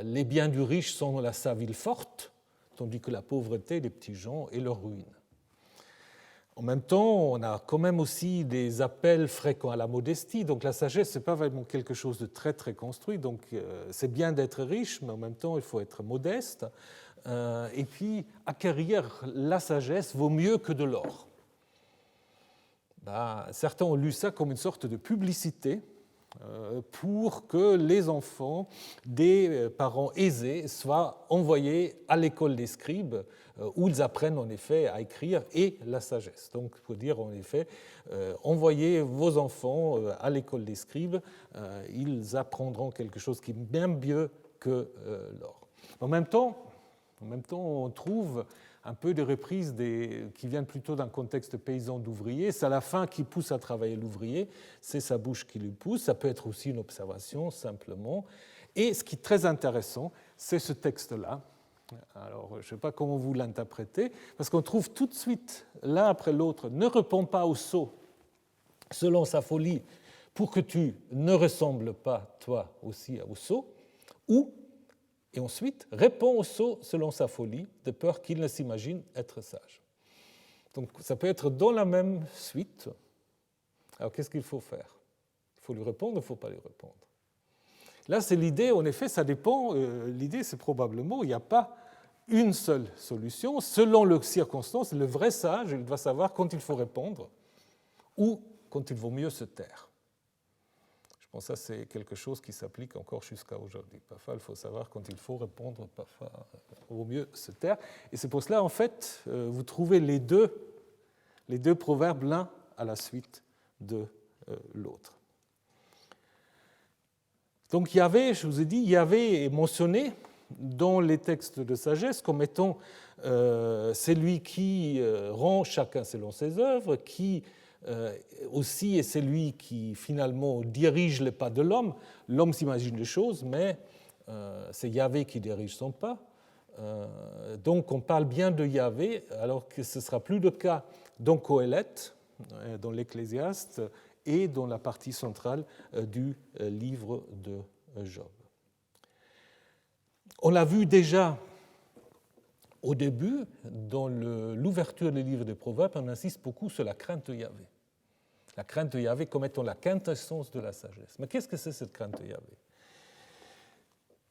Les biens du riche sont sa ville forte, tandis que la pauvreté des petits gens est leur ruine. En même temps, on a quand même aussi des appels fréquents à la modestie. Donc la sagesse, ce n'est pas vraiment quelque chose de très, très construit. Donc c'est bien d'être riche, mais en même temps, il faut être modeste. Et puis, acquérir la sagesse vaut mieux que de l'or. Certains ont lu ça comme une sorte de publicité pour que les enfants des parents aisés soient envoyés à l'école des scribes où ils apprennent en effet à écrire et la sagesse. Donc il faut dire en effet, envoyez vos enfants à l'école des scribes, ils apprendront quelque chose qui est bien mieux que l'or. En même temps, on trouve un peu des reprises qui viennent plutôt d'un contexte paysan d'ouvrier. C'est à la fin qui pousse à travailler l'ouvrier, c'est sa bouche qui lui pousse. Ça peut être aussi une observation, simplement. Et ce qui est très intéressant, c'est ce texte-là. Alors, je ne sais pas comment vous l'interprétez, parce qu'on trouve tout de suite, l'un après l'autre, ne réponds pas au sot selon sa folie pour que tu ne ressembles pas, toi aussi, au sot, ou, et ensuite, réponds au sot selon sa folie, de peur qu'il ne s'imagine être sage. Donc, ça peut être dans la même suite. Alors, qu'est-ce qu'il faut faire? Il faut lui répondre ou il ne faut pas lui répondre? Là, c'est l'idée, en effet, ça dépend. L'idée, c'est probablement, il n'y a pas une seule solution. Selon les circonstances, le vrai sage, il doit savoir quand il faut répondre ou quand il vaut mieux se taire. Je pense que ça, c'est quelque chose qui s'applique encore jusqu'à aujourd'hui. Parfois, il faut savoir quand il faut répondre, parfois, il vaut mieux se taire. Et c'est pour cela, en fait, vous trouvez les deux proverbes l'un à la suite de l'autre. Donc Yahvé, je vous ai dit, Yahvé est mentionné dans les textes de sagesse comme étant celui qui rend chacun selon ses œuvres, qui aussi est celui qui finalement dirige les pas de l'homme. L'homme s'imagine des choses, mais c'est Yahvé qui dirige son pas. Donc on parle bien de Yahvé, alors que ce ne sera plus le cas dans Qoéleth, dans l'Ecclésiaste, et dans la partie centrale du livre de Job. On l'a vu déjà au début, dans l'ouverture du livre des Proverbes, on insiste beaucoup sur la crainte de Yahvé. La crainte de Yahvé comme étant la quintessence de la sagesse. Mais qu'est-ce que c'est cette crainte de Yahvé?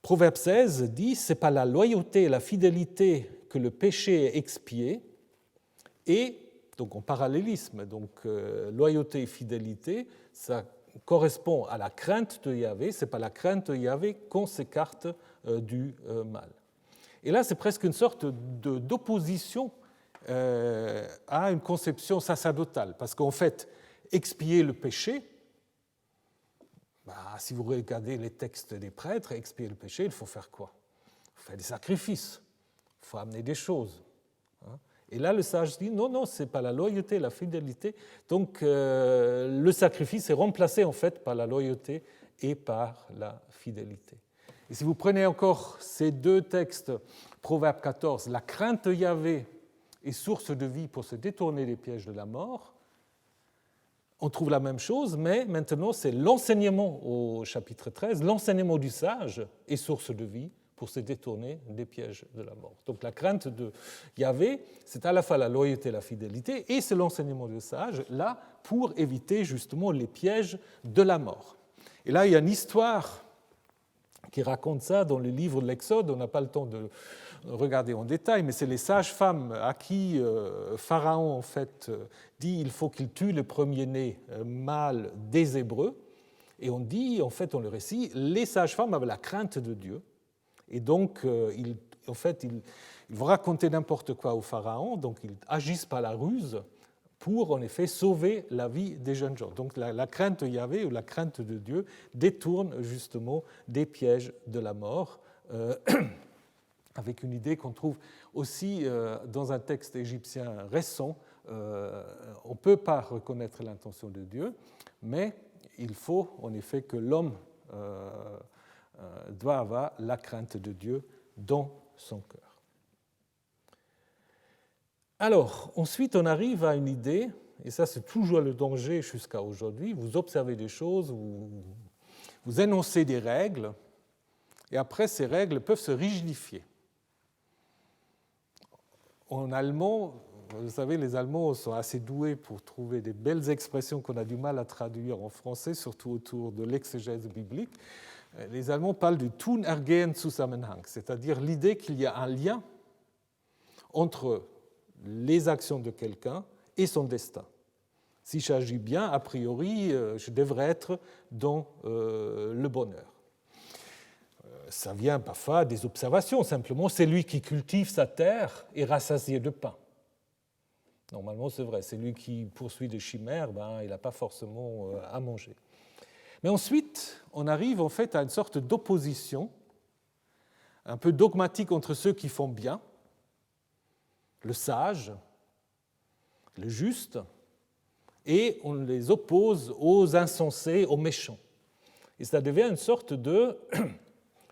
Proverbe 16 dit « C'est par la loyauté et la fidélité que le péché est expié, et donc en parallélisme, donc loyauté et fidélité, ça correspond à la crainte de Yahvé, c'est pas la crainte de Yahvé qu'on s'écarte du mal. » Et là, c'est presque une sorte d'opposition à une conception sacerdotale, parce qu'en fait, expier le péché, si vous regardez les textes des prêtres, expier le péché, il faut faire quoi? Il faut faire des sacrifices, il faut amener des choses. Et là, le sage dit, non, ce n'est pas la loyauté, la fidélité. Donc, le sacrifice est remplacé, en fait, par la loyauté et par la fidélité. Et si vous prenez encore ces deux textes, Proverbe 14, la crainte de Yahvé est source de vie pour se détourner des pièges de la mort, on trouve la même chose, mais maintenant, c'est l'enseignement au chapitre 13, l'enseignement du sage est source de vie pour se détourner des pièges de la mort. Donc la crainte de Yahvé, c'est à la fois la loyauté et la fidélité, et c'est l'enseignement du sage, là, pour éviter justement les pièges de la mort. Et là, il y a une histoire qui raconte ça dans le livre de l'Exode, on n'a pas le temps de regarder en détail, mais c'est les sages-femmes à qui Pharaon, en fait, dit il faut qu'il tue le premier-né mâle des Hébreux, et on dit, en fait, dans le récit, les sages-femmes avaient la crainte de Dieu, et donc, ils vont raconter n'importe quoi au Pharaon, donc ils agissent par la ruse pour, en effet, sauver la vie des jeunes gens. Donc la crainte de Yahvé ou la crainte de Dieu détourne justement des pièges de la mort, avec une idée qu'on trouve aussi dans un texte égyptien récent. On ne peut pas reconnaître l'intention de Dieu, mais il faut en effet que l'homme doit avoir la crainte de Dieu dans son cœur. Alors, ensuite, on arrive à une idée, et ça c'est toujours le danger jusqu'à aujourd'hui, vous observez des choses, vous énoncez des règles, et après ces règles peuvent se rigidifier. En allemand, vous savez, les Allemands sont assez doués pour trouver des belles expressions qu'on a du mal à traduire en français, surtout autour de l'exégèse biblique. Les Allemands parlent du Tun-Ergehen-Zusammenhang, c'est-à-dire l'idée qu'il y a un lien entre les actions de quelqu'un et son destin. Si j'agis bien, a priori, je devrais être dans le bonheur. Ça vient parfois des observations, simplement, c'est lui qui cultive sa terre et rassasié de pain. Normalement, c'est vrai, c'est lui qui poursuit des chimères, il n'a pas forcément à manger. Mais ensuite, on arrive en fait à une sorte d'opposition, un peu dogmatique entre ceux qui font bien le sage, le juste, et on les oppose aux insensés, aux méchants. Et ça devient une sorte de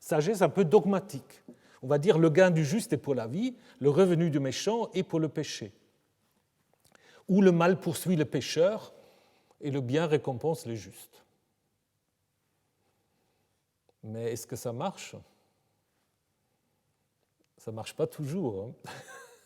sagesse un peu dogmatique. On va dire le gain du juste est pour la vie, le revenu du méchant est pour le péché. Ou le mal poursuit le pécheur et le bien récompense les justes. Mais est-ce que ça marche? Ça ne marche pas toujours. Hein.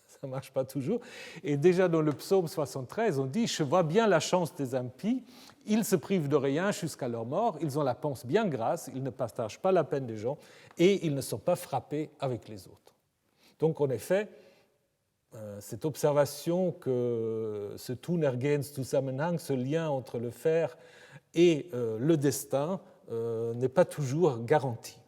Ça ne marche pas toujours. Et déjà dans le psaume 73, on dit « Je vois bien la chance des impies, ils se privent de rien jusqu'à leur mort, ils ont la panse bien grasse, ils ne partagent pas la peine des gens et ils ne sont pas frappés avec les autres. » Donc en effet, cette observation que ce Tunergens Zusammenhang, ce lien entre le faire et le destin, n'est pas toujours garanti.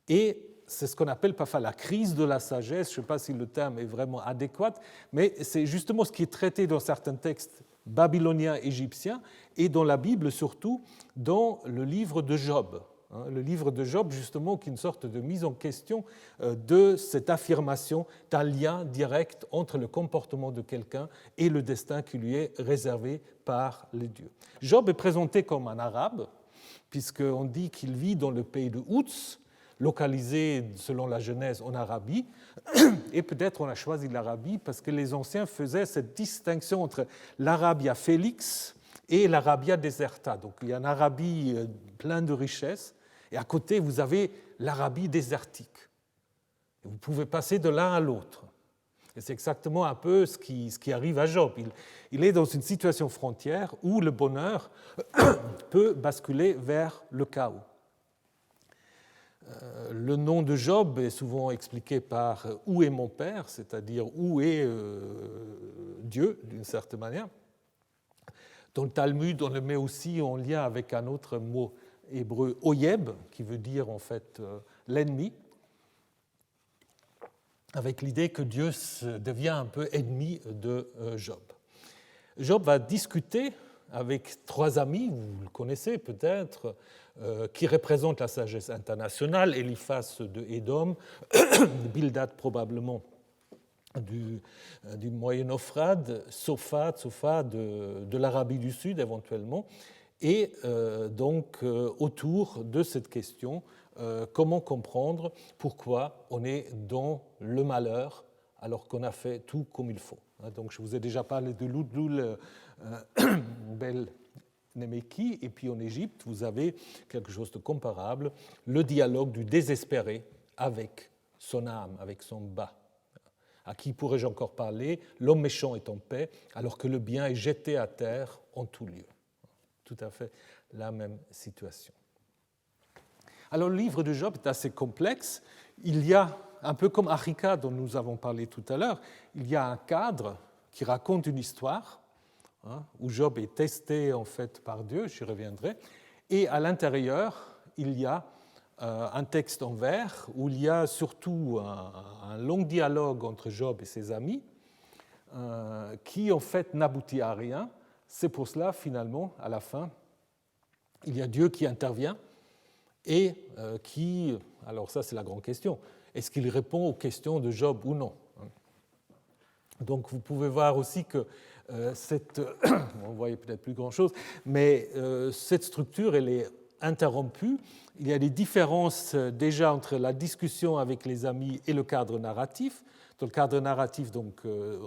Et c'est ce qu'on appelle parfois la crise de la sagesse, je ne sais pas si le terme est vraiment adéquat, mais c'est justement ce qui est traité dans certains textes babyloniens, égyptiens, et dans la Bible surtout, dans le livre de Job. Le livre de Job, justement, qui est une sorte de mise en question de cette affirmation d'un lien direct entre le comportement de quelqu'un et le destin qui lui est réservé par les dieux. Job est présenté comme un arabe, puisqu'on dit qu'il vit dans le pays de Outs, localisé, selon la Genèse, en Arabie. Et peut-être on a choisi l'Arabie parce que les anciens faisaient cette distinction entre l'Arabia Felix et l'Arabia Deserta. Donc il y a une Arabie pleine de richesses, et à côté, vous avez l'Arabie désertique. Et vous pouvez passer de l'un à l'autre. Et c'est exactement un peu ce qui arrive à Job. Il est dans une situation frontière où le bonheur peut basculer vers le chaos. Le nom de Job est souvent expliqué par « où est mon père », c'est-à-dire « où est Dieu » d'une certaine manière. Dans le Talmud, on le met aussi en lien avec un autre mot hébreu, « oyeb », qui veut dire en fait l'ennemi, avec l'idée que Dieu devient un peu ennemi de Job. Job va discuter avec trois amis, vous le connaissez peut-être, qui représentent la sagesse internationale, Eliphaz de Édom, Bildad probablement du Moyen-Euphrate, Sophate de l'Arabie du Sud éventuellement, et donc autour de cette question, comment comprendre pourquoi on est dans le malheur alors qu'on a fait tout comme il faut. Donc je vous ai déjà parlé de Ludlul Bel Nemeki, et puis en Égypte, vous avez quelque chose de comparable, le dialogue du désespéré avec son âme, avec son bas. À qui pourrais-je encore parler? L'homme méchant est en paix, alors que le bien est jeté à terre en tout lieu. Tout à fait la même situation. Alors le livre de Job est assez complexe. Il y a, un peu comme Achika dont nous avons parlé tout à l'heure, il y a un cadre qui raconte une histoire, où Job est testé en fait par Dieu, j'y reviendrai, et à l'intérieur, il y a un texte en vers où il y a surtout un long dialogue entre Job et ses amis qui en fait n'aboutit à rien. C'est pour cela, finalement, à la fin, il y a Dieu qui intervient et qui, alors ça c'est la grande question, est-ce qu'il répond aux questions de Job ou non? Donc vous pouvez voir aussi que on ne voyait peut-être plus grand-chose, mais cette structure, elle est interrompue. Il y a des différences déjà entre la discussion avec les amis et le cadre narratif. Dans le cadre narratif, donc,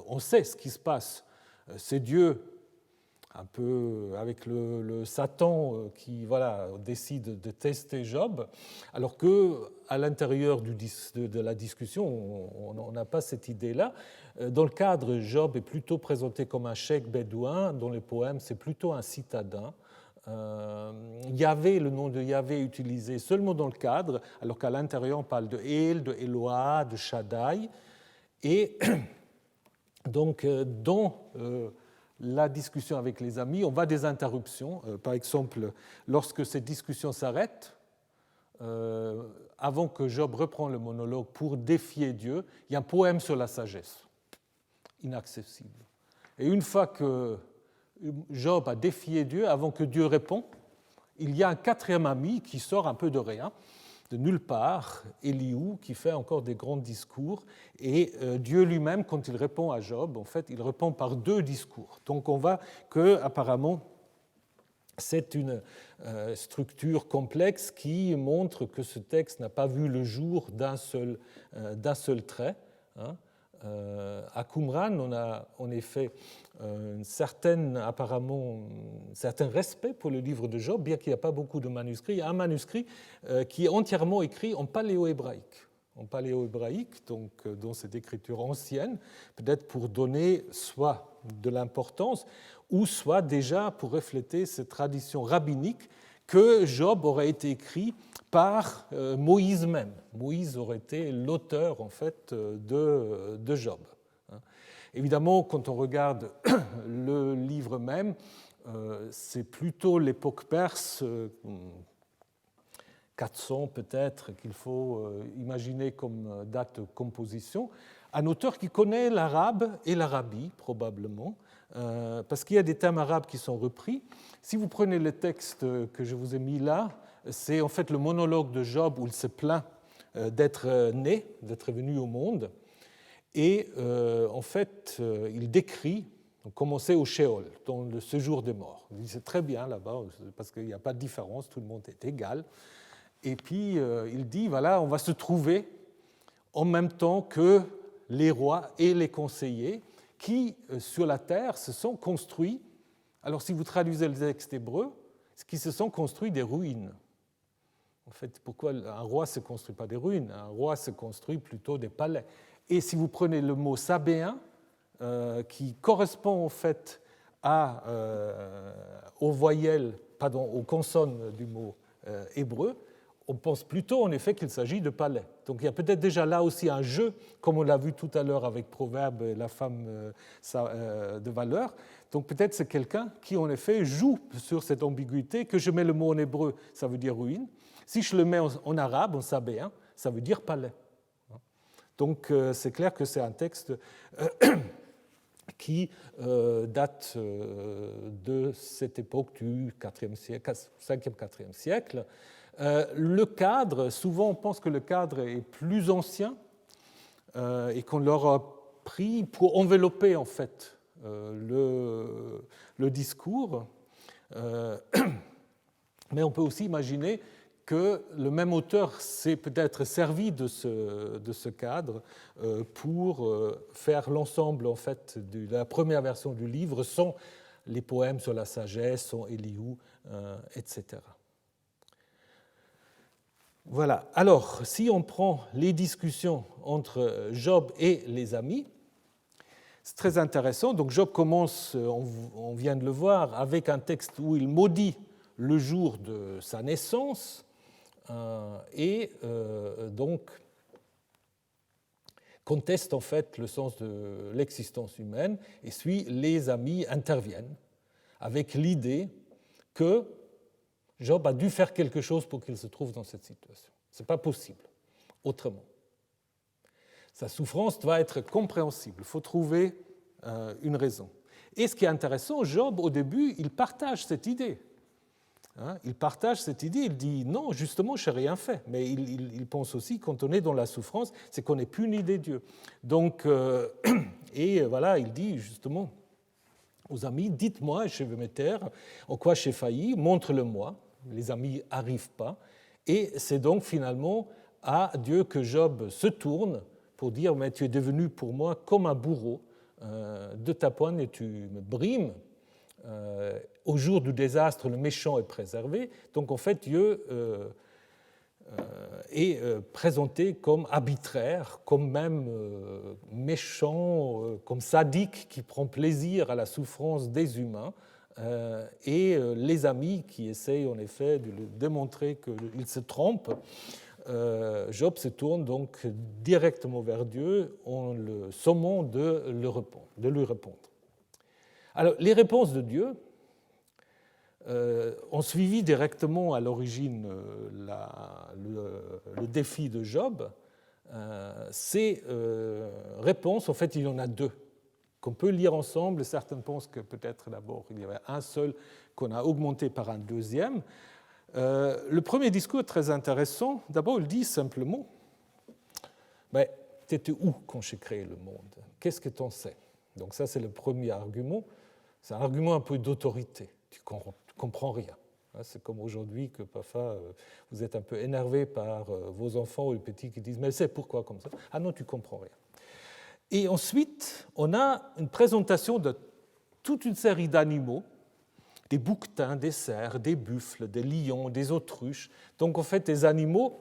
on sait ce qui se passe. C'est Dieu, un peu avec le Satan, qui décide de tester Job, alors qu'à l'intérieur de la discussion, on n'a pas cette idée-là. Dans le cadre, Job est plutôt présenté comme un cheikh bédouin, dans les poèmes, c'est plutôt un citadin. Yahvé, le nom de Yahvé est utilisé seulement dans le cadre, alors qu'à l'intérieur, on parle de El, de Eloah, de Shaddai. Et donc, dans la discussion avec les amis, on voit des interruptions. Par exemple, lorsque cette discussion s'arrête, avant que Job reprenne le monologue pour défier Dieu, il y a un poème sur la sagesse, inaccessible. Et une fois que Job a défié Dieu, avant que Dieu réponde, il y a un quatrième ami qui sort un peu de rien de nulle part, Elihu, qui fait encore des grands discours, et Dieu lui-même, quand il répond à Job, en fait, il répond par deux discours. Donc on voit que, apparemment, c'est une structure complexe qui montre que ce texte n'a pas vu le jour d'un seul trait. Hein. À Qumran, on a en effet apparemment un certain respect pour le livre de Job, bien qu'il n'y a pas beaucoup de manuscrits. Il y a un manuscrit qui est entièrement écrit en paléo-hébraïque. Donc dans cette écriture ancienne, peut-être pour donner soit de l'importance, ou soit déjà pour refléter cette tradition rabbinique que Job aurait été écrit par Moïse même. Moïse aurait été l'auteur en fait de Job. Évidemment, quand on regarde le livre même, c'est plutôt l'époque perse, 400 peut-être, qu'il faut imaginer comme date de composition. Un auteur qui connaît l'arabe et l'arabie, probablement, parce qu'il y a des termes arabes qui sont repris. Si vous prenez le texte que je vous ai mis là, c'est en fait le monologue de Job où il se plaint d'être né, d'être venu au monde. Et en fait, il décrit, commencer au Sheol, dans le séjour des morts. Il dit c'est très bien là-bas, parce qu'il n'y a pas de différence, tout le monde est égal. Et puis il dit, voilà, on va se trouver en même temps que les rois et les conseillers qui, sur la terre, se sont construits. Alors, si vous traduisez le texte hébreu, c'est qu'ils se sont construits des ruines. En fait, pourquoi un roi ne se construit pas des ruines? Un roi se construit plutôt des palais. Et si vous prenez le mot sabéen, qui correspond en fait aux voyelles, aux consonnes du mot hébreu, on pense plutôt en effet qu'il s'agit de palais. Donc il y a peut-être déjà là aussi un jeu, comme on l'a vu tout à l'heure avec Proverbe et la femme de valeur. Donc peut-être c'est quelqu'un qui en effet joue sur cette ambiguïté, que je mets le mot en hébreu, ça veut dire ruine. Si je le mets en arabe, en sabéen, ça veut dire palais. Donc c'est clair que c'est un texte qui date de cette époque du 5e, 4e siècle. Le cadre, souvent on pense que le cadre est plus ancien et qu'on l'aura pris pour envelopper en fait le discours. Mais on peut aussi imaginer que le même auteur s'est peut-être servi de ce cadre pour faire l'ensemble en fait de la première version du livre, sans les poèmes sur la sagesse, sans Elihu, etc. Voilà. Alors, si on prend les discussions entre Job et les amis, c'est très intéressant. Donc Job commence, on vient de le voir, avec un texte où il maudit le jour de sa naissance et donc conteste en fait le sens de l'existence humaine, et puis les amis interviennent avec l'idée que Job a dû faire quelque chose pour qu'il se trouve dans cette situation. Ce n'est pas possible autrement. Sa souffrance doit être compréhensible. Il faut trouver une raison. Et ce qui est intéressant, Job, au début, il partage cette idée. Il partage cette idée, il dit non, justement, je n'ai rien fait. Mais il pense aussi, quand on est dans la souffrance, c'est qu'on n'est plus ni des dieux. Donc, et voilà, il dit justement aux amis, dites-moi, je vais me taire, en quoi j'ai failli, montre-le-moi. Les amis n'arrivent pas. Et c'est donc finalement à Dieu que Job se tourne pour dire, mais tu es devenu pour moi comme un bourreau, de ta poigne et tu me brimes. Au jour du désastre, le méchant est préservé. Donc en fait, Dieu est présenté comme arbitraire, comme même méchant, comme sadique qui prend plaisir à la souffrance des humains. Et les amis qui essayent en effet de lui démontrer qu'il se trompe, Job se tourne donc directement vers Dieu en le sommant de lui répondre. Alors, les réponses de Dieu ont suivi directement à l'origine le défi de Job. Ces réponses, en fait, il y en a deux qu'on peut lire ensemble. Certains pensent que peut-être d'abord il y avait un seul qu'on a augmenté par un deuxième. Le premier discours est très intéressant. D'abord, il dit simplement, mais t'étais où quand j'ai créé le monde? Qu'est-ce que t'en sais? Donc ça, c'est le premier argument. C'est un argument un peu d'autorité. Tu ne comprends rien. C'est comme aujourd'hui que parfois vous êtes un peu énervé par vos enfants ou les petits qui disent « mais c'est pourquoi comme ça ?» Ah non, tu ne comprends rien. Et ensuite, on a une présentation de toute une série d'animaux, des bouquetins, des cerfs, des buffles, des lions, des autruches. Donc en fait, des animaux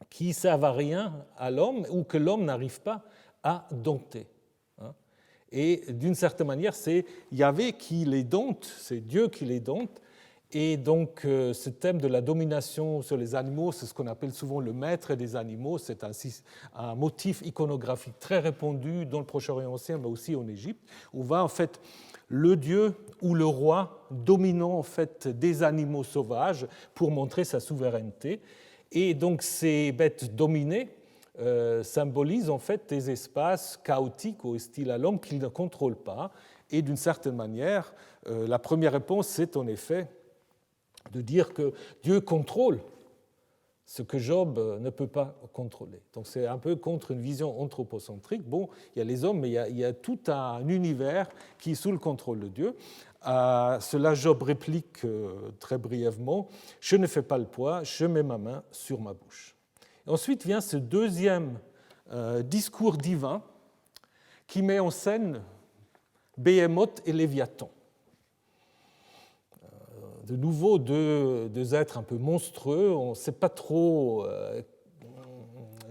qui ne servent à rien à l'homme ou que l'homme n'arrive pas à dompter. Et d'une certaine manière, c'est Yahvé qui les dompte, c'est Dieu qui les dompte. Et donc ce thème de la domination sur les animaux, c'est ce qu'on appelle souvent le maître des animaux. C'est un motif iconographique très répandu dans le Proche-Orient ancien, mais aussi en Égypte, où va en fait le dieu ou le roi dominant en fait des animaux sauvages pour montrer sa souveraineté. Et donc ces bêtes dominées symbolisent en fait des espaces chaotiques hostiles à l'homme qu'il ne contrôle pas. Et d'une certaine manière, la première réponse, c'est en effet de dire que Dieu contrôle ce que Job ne peut pas contrôler. Donc c'est un peu contre une vision anthropocentrique. Bon, il y a les hommes, mais il y a tout un univers qui est sous le contrôle de Dieu. À cela, Job réplique très brièvement « Je ne fais pas le poids, je mets ma main sur ma bouche ». Ensuite vient ce deuxième discours divin qui met en scène Béhémoth et Léviathan. De nouveau, deux êtres un peu monstrueux, on ne sait pas trop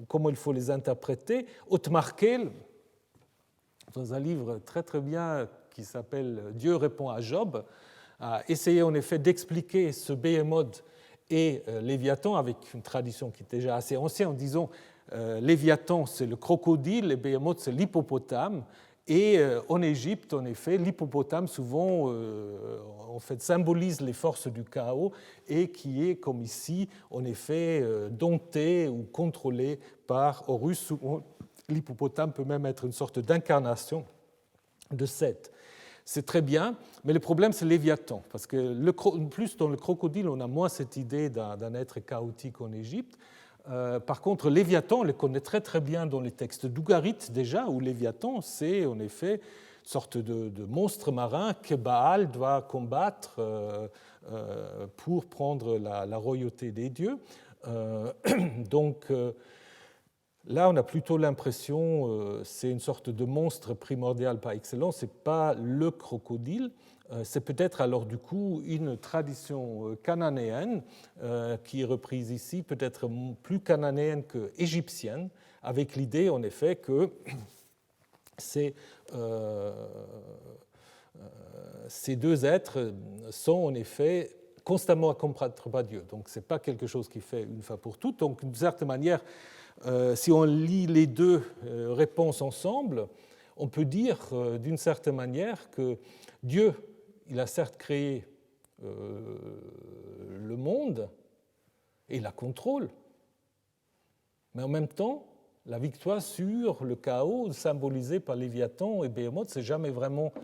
comment il faut les interpréter. Otmar Kell, dans un livre très très bien qui s'appelle « Dieu répond à Job », a essayé en effet d'expliquer ce Béhémoth et Léviathan avec une tradition qui est déjà assez ancienne, en disant Léviathan c'est le crocodile et Béhémoth c'est l'hippopotame. Et en Égypte, en effet, l'hippopotame souvent en fait, symbolise les forces du chaos et qui est, comme ici, en effet, dompté ou contrôlé par Horus. L'hippopotame peut même être une sorte d'incarnation de Seth. C'est très bien, mais le problème, c'est Léviathan, parce que plus dans le crocodile, on a moins cette idée d'un être chaotique en Égypte. Par contre, Léviathan, on le connaît très très bien dans les textes d'Ougarit déjà, où Léviathan, c'est en effet une sorte de monstre marin que Baal doit combattre pour prendre la royauté des dieux. Donc là, on a plutôt l'impression c'est une sorte de monstre primordial par excellence, ce n'est pas le crocodile. C'est peut-être alors du coup une tradition cananéenne qui est reprise ici, peut-être plus cananéenne que égyptienne, avec l'idée en effet que ces deux êtres sont en effet constamment à combattre par Dieu. Donc ce n'est pas quelque chose qui fait une fois pour toutes. Donc d'une certaine manière, si on lit les deux réponses ensemble, on peut dire d'une certaine manière que Dieu, il a certes créé le monde et la contrôle, mais en même temps, la victoire sur le chaos symbolisé par Léviathan et Béhémoth, c'est jamais vraiment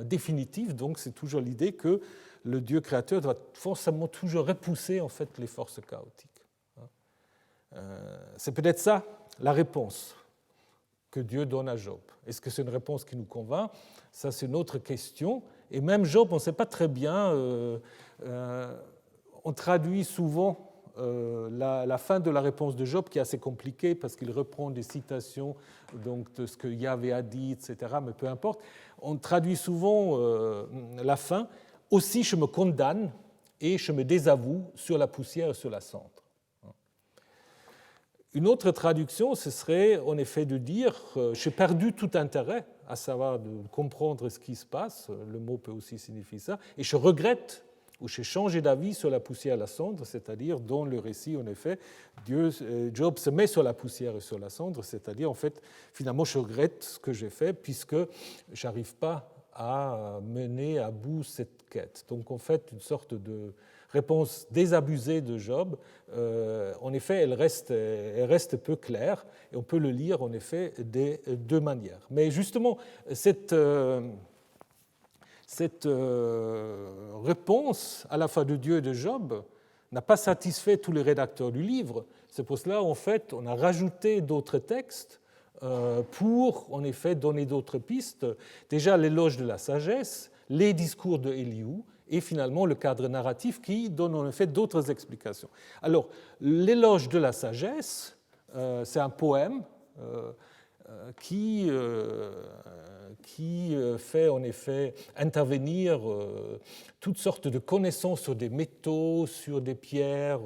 définitif. Donc c'est toujours l'idée que le Dieu créateur doit forcément toujours repousser en fait les forces chaotiques. C'est peut-être ça la réponse que Dieu donne à Job. Est-ce que c'est une réponse qui nous convainc? Ça, c'est une autre question. Et même Job, on ne sait pas très bien. On traduit souvent la fin de la réponse de Job, qui est assez compliquée parce qu'il reprend des citations donc, de ce que Yahvé a dit, etc. Mais peu importe. On traduit souvent la fin. Aussi, je me condamne et je me désavoue sur la poussière et sur la cendre. Une autre traduction, ce serait en effet de dire j'ai perdu tout intérêt, à savoir de comprendre ce qui se passe, le mot peut aussi signifier ça, et je regrette ou j'ai changé d'avis sur la poussière et la cendre, c'est-à-dire dans le récit, en effet, Job se met sur la poussière et sur la cendre, c'est-à-dire en fait, finalement, je regrette ce que j'ai fait puisque je n'arrive pas à mener à bout cette quête. Donc en fait, une sorte de réponse désabusée de Job, en effet, elle reste peu claire, et on peut le lire en effet des deux manières. Mais justement, cette réponse à la fois de Dieu et de Job n'a pas satisfait tous les rédacteurs du livre. C'est pour cela, en fait, on a rajouté d'autres textes pour, en effet, donner d'autres pistes. Déjà, l'éloge de la sagesse, les discours de Elihu, et finalement le cadre narratif qui donne en effet d'autres explications. Alors, l'éloge de la sagesse, c'est un poème qui fait en effet intervenir toutes sortes de connaissances sur des métaux, sur des pierres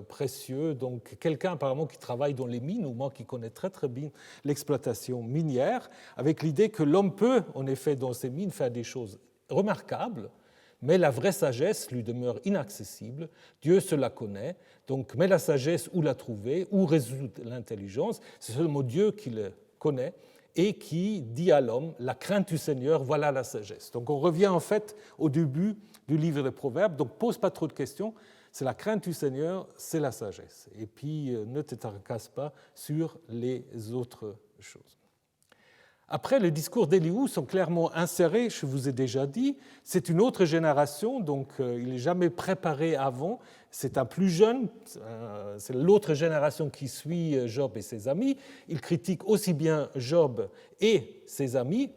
précieuses. Donc quelqu'un apparemment qui travaille dans les mines, ou moi qui connais très très bien l'exploitation minière, avec l'idée que l'homme peut en effet dans ces mines faire des choses remarquables, mais la vraie sagesse lui demeure inaccessible. Dieu se la connaît, donc mais la sagesse, où la trouver, où résout l'intelligence, c'est seulement Dieu qui le connaît et qui dit à l'homme, la crainte du Seigneur, voilà la sagesse. Donc on revient en fait au début du livre des Proverbes, donc pose pas trop de questions, c'est la crainte du Seigneur, c'est la sagesse. Et puis ne te tracasse pas sur les autres choses. Après, les discours d'Elihu sont clairement insérés, je vous ai déjà dit, c'est une autre génération, donc il n'est jamais préparé avant, c'est un plus jeune, c'est l'autre génération qui suit Job et ses amis. Il critique aussi bien Job et ses amis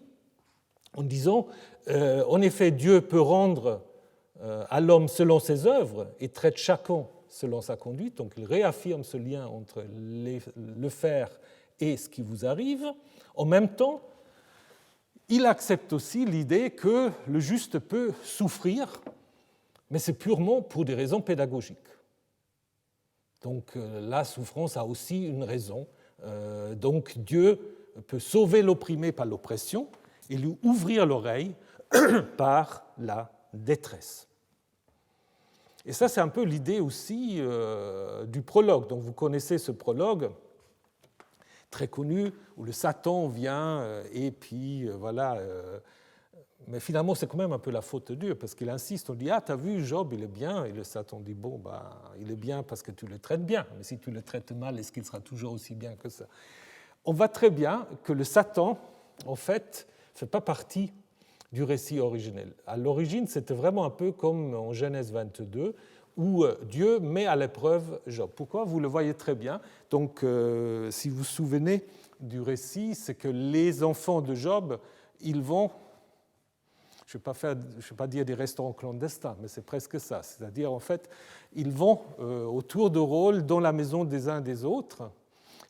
en disant, en effet, Dieu peut rendre à l'homme selon ses œuvres et traite chacun selon sa conduite, donc il réaffirme ce lien entre le faire et ce qui vous arrive. En même temps, il accepte aussi l'idée que le juste peut souffrir, mais c'est purement pour des raisons pédagogiques. Donc la souffrance a aussi une raison. Donc Dieu peut sauver l'opprimé par l'oppression et lui ouvrir l'oreille par la détresse. Et ça, c'est un peu l'idée aussi du prologue. Donc vous connaissez ce prologue très connu, où le Satan vient, et puis voilà. Mais finalement, c'est quand même un peu la faute de Dieu, parce qu'il insiste, on dit, ah, t'as vu, Job, il est bien, et le Satan dit, bon, il est bien parce que tu le traites bien, mais si tu le traites mal, est-ce qu'il sera toujours aussi bien que ça? On voit très bien que le Satan, en fait, ne fait pas partie du récit originel. À l'origine, c'était vraiment un peu comme en Genèse 22, où Dieu met à l'épreuve Job. Pourquoi? Vous le voyez très bien. Donc, si vous vous souvenez du récit, c'est que les enfants de Job, ils vont, je ne vais pas dire des restaurants clandestins, mais c'est presque ça. C'est-à-dire, en fait, ils vont au tour de rôle dans la maison des uns des autres,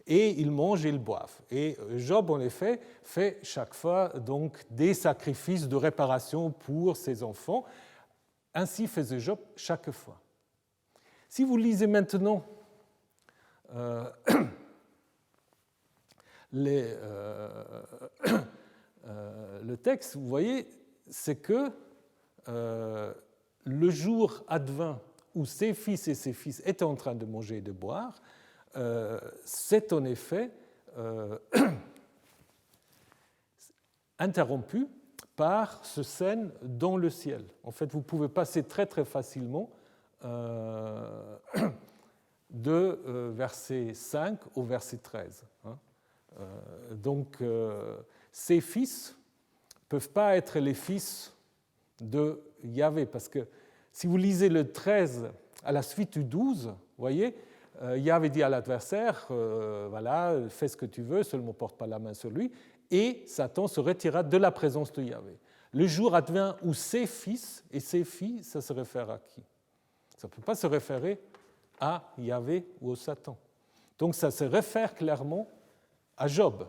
et ils mangent et ils boivent. Et Job, en effet, fait chaque fois donc des sacrifices de réparation pour ses enfants. Ainsi faisait Job chaque fois. Si vous lisez maintenant le texte, vous voyez, c'est que le jour advint où ses fils et ses fils étaient en train de manger et de boire, c'est en effet interrompu par ce scène dans le ciel. En fait, vous pouvez passer très très facilement de verset 5 au verset 13. Donc, ces fils ne peuvent pas être les fils de Yahvé, parce que si vous lisez le 13 à la suite du 12, vous voyez, Yahvé dit à l'adversaire, voilà, fais ce que tu veux, seulement porte pas la main sur lui, et Satan se retira de la présence de Yahvé. Le jour advint où ses fils et ses filles, ça se réfère à qui? Ça ne peut pas se référer à Yahvé ou au Satan. Donc ça se réfère clairement à Job.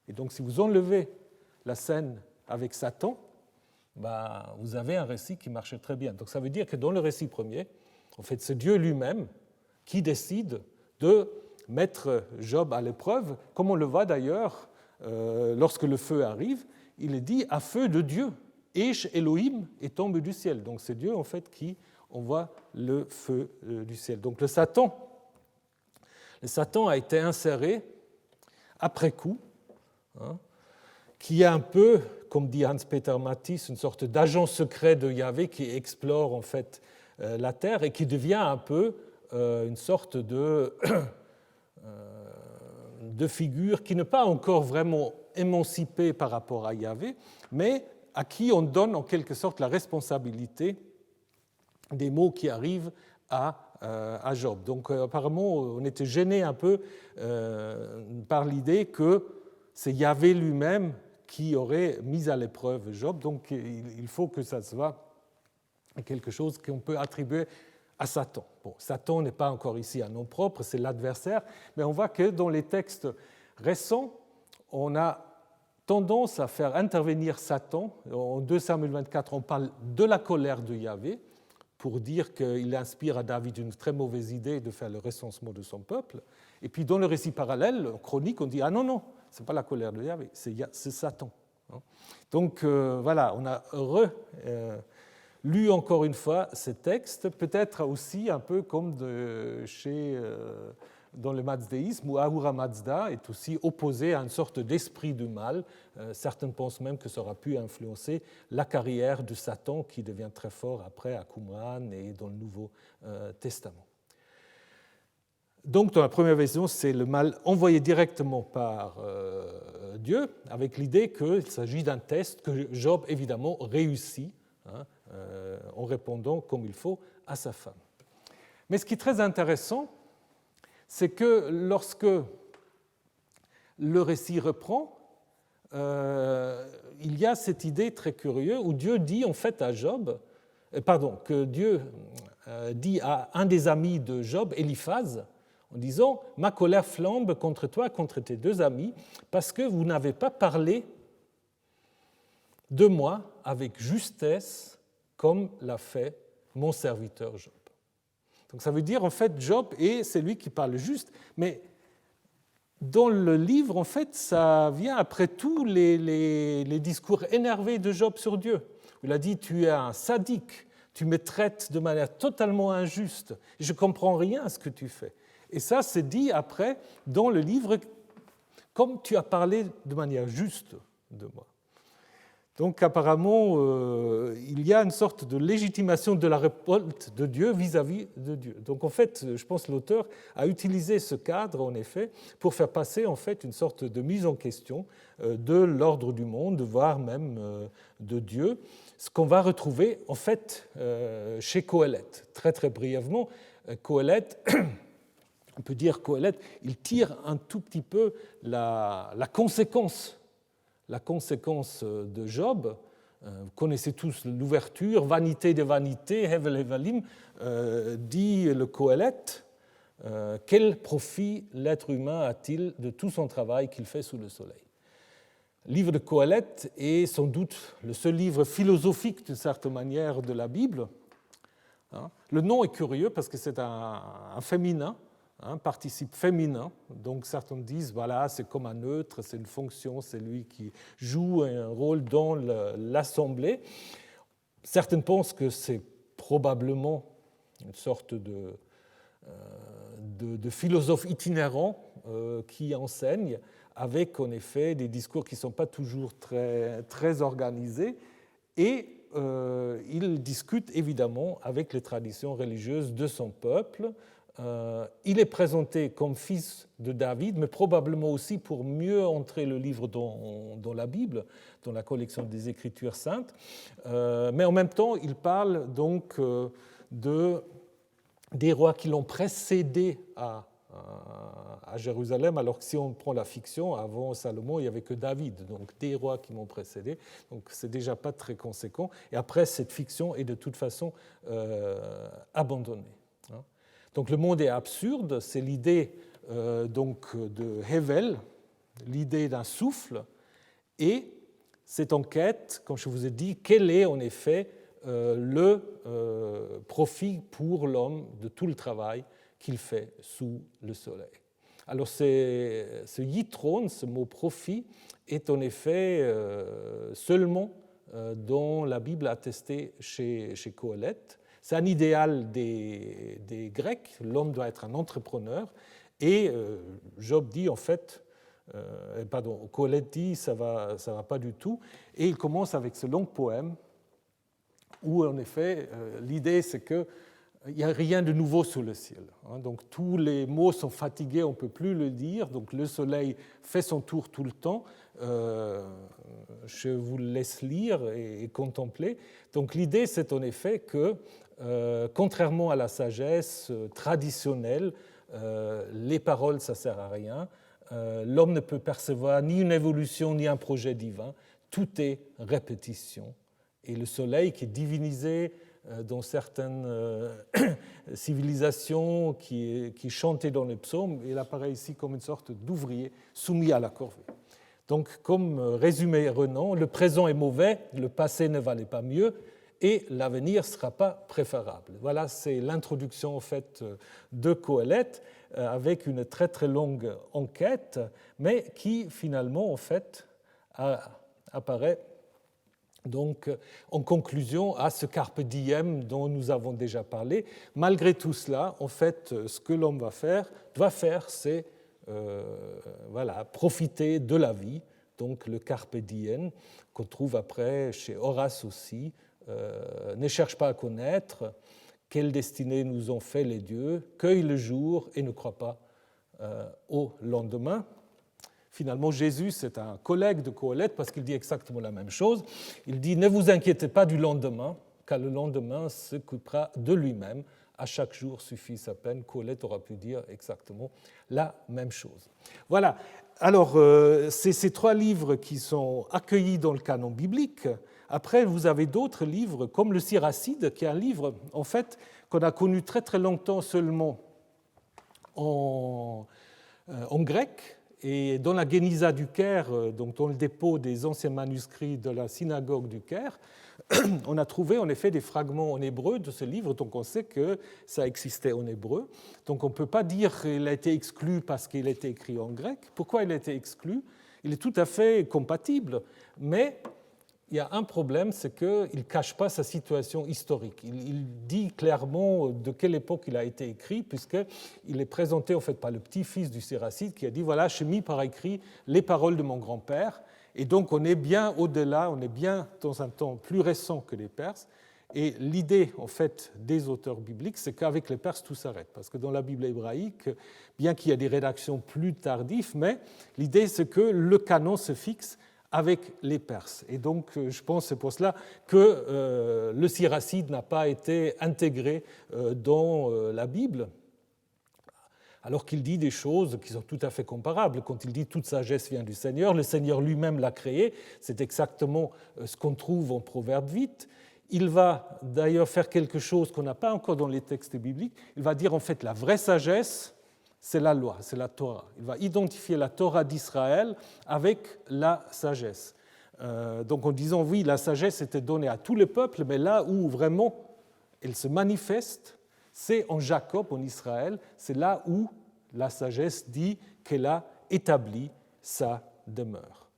Et donc si vous enlevez la scène avec Satan, vous avez un récit qui marche très bien. Donc ça veut dire que dans le récit premier, en fait, c'est Dieu lui-même qui décide de mettre Job à l'épreuve, comme on le voit d'ailleurs lorsque le feu arrive, il est dit à feu de Dieu, Esh Elohim, et tombe du ciel. Donc c'est Dieu en fait qui envoie le feu du ciel. Donc le Satan a été inséré après coup, qui est un peu, comme dit Hans-Peter Matthies, une sorte d'agent secret de Yahvé qui explore en fait la terre et qui devient un peu une sorte de figure qui n'est pas encore vraiment émancipée par rapport à Yahvé, mais à qui on donne en quelque sorte la responsabilité des maux qui arrivent à à Job. Donc apparemment, on était gêné un peu par l'idée que c'est Yahvé lui-même qui aurait mis à l'épreuve Job. Donc il faut que ça soit quelque chose qu'on peut attribuer à Satan. Bon, Satan n'est pas encore ici un nom propre, c'est l'adversaire, mais on voit que dans les textes récents, on a tendance à faire intervenir Satan. En 2 Samuel 24, on parle de la colère de Yahvé pour dire qu'il inspire à David une très mauvaise idée de faire le recensement de son peuple. Et puis dans le récit parallèle, chronique, on dit « Ah non, non, ce n'est pas la colère de Yahvé, c'est Satan. » Donc voilà, on a lu encore une fois ces textes, peut-être aussi un peu comme dans le mazdéisme, où Ahura Mazda est aussi opposé à une sorte d'esprit du mal. Certains pensent même que ça aura pu influencer la carrière de Satan, qui devient très fort après à Qumran et dans le Nouveau Testament. Donc, dans la première version, c'est le mal envoyé directement par Dieu, avec l'idée qu'il s'agit d'un test que Job, évidemment, réussit en répondant comme il faut à sa femme. Mais ce qui est très intéressant, c'est que lorsque le récit reprend, il y a cette idée très curieuse où Dieu dit en fait à Job, que Dieu dit à un des amis de Job, Éliphaz, en disant « Ma colère flambe contre toi, contre tes deux amis, parce que vous n'avez pas parlé de moi avec justesse, comme l'a fait mon serviteur Job. » Donc ça veut dire, en fait, Job est celui qui parle juste, mais dans le livre, en fait, ça vient après tous les discours énervés de Job sur Dieu. Il a dit « Tu es un sadique, tu me traites de manière totalement injuste, je ne comprends rien à ce que tu fais. » Et ça, c'est dit après dans le livre, comme tu as parlé de manière juste de moi. Donc apparemment, il y a une sorte de légitimation de la révolte de Dieu vis-à-vis de Dieu. Donc en fait, je pense que l'auteur a utilisé ce cadre, en effet, pour faire passer en fait une sorte de mise en question de l'ordre du monde, voire même de Dieu, ce qu'on va retrouver en fait chez Qoheleth. Très très brièvement, Qoheleth, on peut dire Qoheleth, il tire un tout petit peu la conséquence de Job. Vous connaissez tous l'ouverture, vanité des vanités, Hevel Hevelim, dit le Qoheleth, quel profit l'être humain a-t-il de tout son travail qu'il fait sous le soleil? Le livre de Qoheleth est sans doute le seul livre philosophique d'une certaine manière de la Bible. Le nom est curieux parce que c'est un féminin, participe féminin, donc certains disent voilà, c'est comme un neutre, c'est une fonction, c'est lui qui joue un rôle dans l'assemblée. Certains pensent que c'est probablement une sorte de philosophe itinérant qui enseigne, avec en effet des discours qui ne sont pas toujours très, très organisés, et il discute évidemment avec les traditions religieuses de son peuple. Il est présenté comme fils de David, mais probablement aussi pour mieux entrer le livre dans la Bible, dans la collection des Écritures saintes. Mais en même temps, il parle donc des rois qui l'ont précédé à Jérusalem, alors que si on prend la fiction, avant Salomon, il n'y avait que David, donc des rois qui m'ont précédé, donc c'est déjà pas très conséquent. Et après, cette fiction est de toute façon abandonnée. Donc le monde est absurde, c'est l'idée donc de Hevel, l'idée d'un souffle, et cette enquête, comme je vous ai dit, quel est en effet le profit pour l'homme de tout le travail qu'il fait sous le soleil. Alors ce yitron, ce mot profit, est en effet seulement dans la Bible attestée chez Qoheleth. C'est un idéal des Grecs, l'homme doit être un entrepreneur, et Job dit en fait, Qoheleth dit ça va pas du tout, et il commence avec ce long poème où en effet l'idée c'est qu'il n'y a rien de nouveau sous le ciel. Donc tous les mots sont fatigués, on ne peut plus le dire, donc le soleil fait son tour tout le temps. Je vous laisse lire et contempler. Donc l'idée c'est en effet que contrairement à la sagesse traditionnelle, les paroles, ça ne sert à rien. L'homme ne peut percevoir ni une évolution ni un projet divin. Tout est répétition. Et le soleil qui est divinisé dans certaines civilisations, qui chantait dans les psaumes, il apparaît ici comme une sorte d'ouvrier soumis à la corvée. Donc, comme résumé Renan, le présent est mauvais, le passé ne valait pas mieux, et l'avenir ne sera pas préférable. Voilà, c'est l'introduction en fait de Qoheleth, avec une très très longue enquête, mais qui finalement en fait apparaît donc en conclusion à ce carpe diem dont nous avons déjà parlé. Malgré tout cela, en fait, ce que l'homme doit faire, c'est profiter de la vie. Donc le carpe diem qu'on trouve après chez Horace aussi. Ne cherche pas à connaître quelle destinée nous ont fait les dieux, cueille le jour et ne crois pas au lendemain. Finalement, Jésus, c'est un collègue de Qoheleth parce qu'il dit exactement la même chose. Il dit « Ne vous inquiétez pas du lendemain, car le lendemain s'occupera de lui-même. À chaque jour suffit sa peine. » Qoheleth aura pu dire exactement la même chose. Voilà. Alors, c'est ces trois livres qui sont accueillis dans le canon biblique. Après, vous avez d'autres livres, comme le Siracide, qui est un livre, en fait, qu'on a connu très très longtemps seulement en grec, et dans la Génisa du Caire, donc dans le dépôt des anciens manuscrits de la synagogue du Caire, on a trouvé en effet des fragments en hébreu de ce livre, donc on sait que ça existait en hébreu. Donc on ne peut pas dire qu'il a été exclu parce qu'il a été écrit en grec. Pourquoi il a été exclu? Il est tout à fait compatible, mais il y a un problème, c'est qu'il ne cache pas sa situation historique. Il dit clairement de quelle époque il a été écrit, puisqu'il est présenté en fait par le petit-fils du Siracide qui a dit « Voilà, j'ai mis par écrit les paroles de mon grand-père ». Et donc on est bien au-delà, on est bien dans un temps plus récent que les Perses. Et l'idée en fait des auteurs bibliques, c'est qu'avec les Perses, tout s'arrête. Parce que dans la Bible hébraïque, bien qu'il y ait des rédactions plus tardives, mais l'idée c'est que le canon se fixe avec les Perses. Et donc, je pense que c'est pour cela que le Siracide n'a pas été intégré dans la Bible, alors qu'il dit des choses qui sont tout à fait comparables. Quand il dit « toute sagesse vient du Seigneur », le Seigneur lui-même l'a créé, c'est exactement ce qu'on trouve en Proverbe 8. Il va d'ailleurs faire quelque chose qu'on n'a pas encore dans les textes bibliques, il va dire en fait la vraie sagesse, c'est la loi, c'est la Torah. Il va identifier la Torah d'Israël avec la sagesse. Donc en disant, oui, la sagesse était donnée à tous les peuples, mais là où vraiment elle se manifeste, c'est en Jacob, en Israël, c'est là où la sagesse dit qu'elle a établi sa demeure.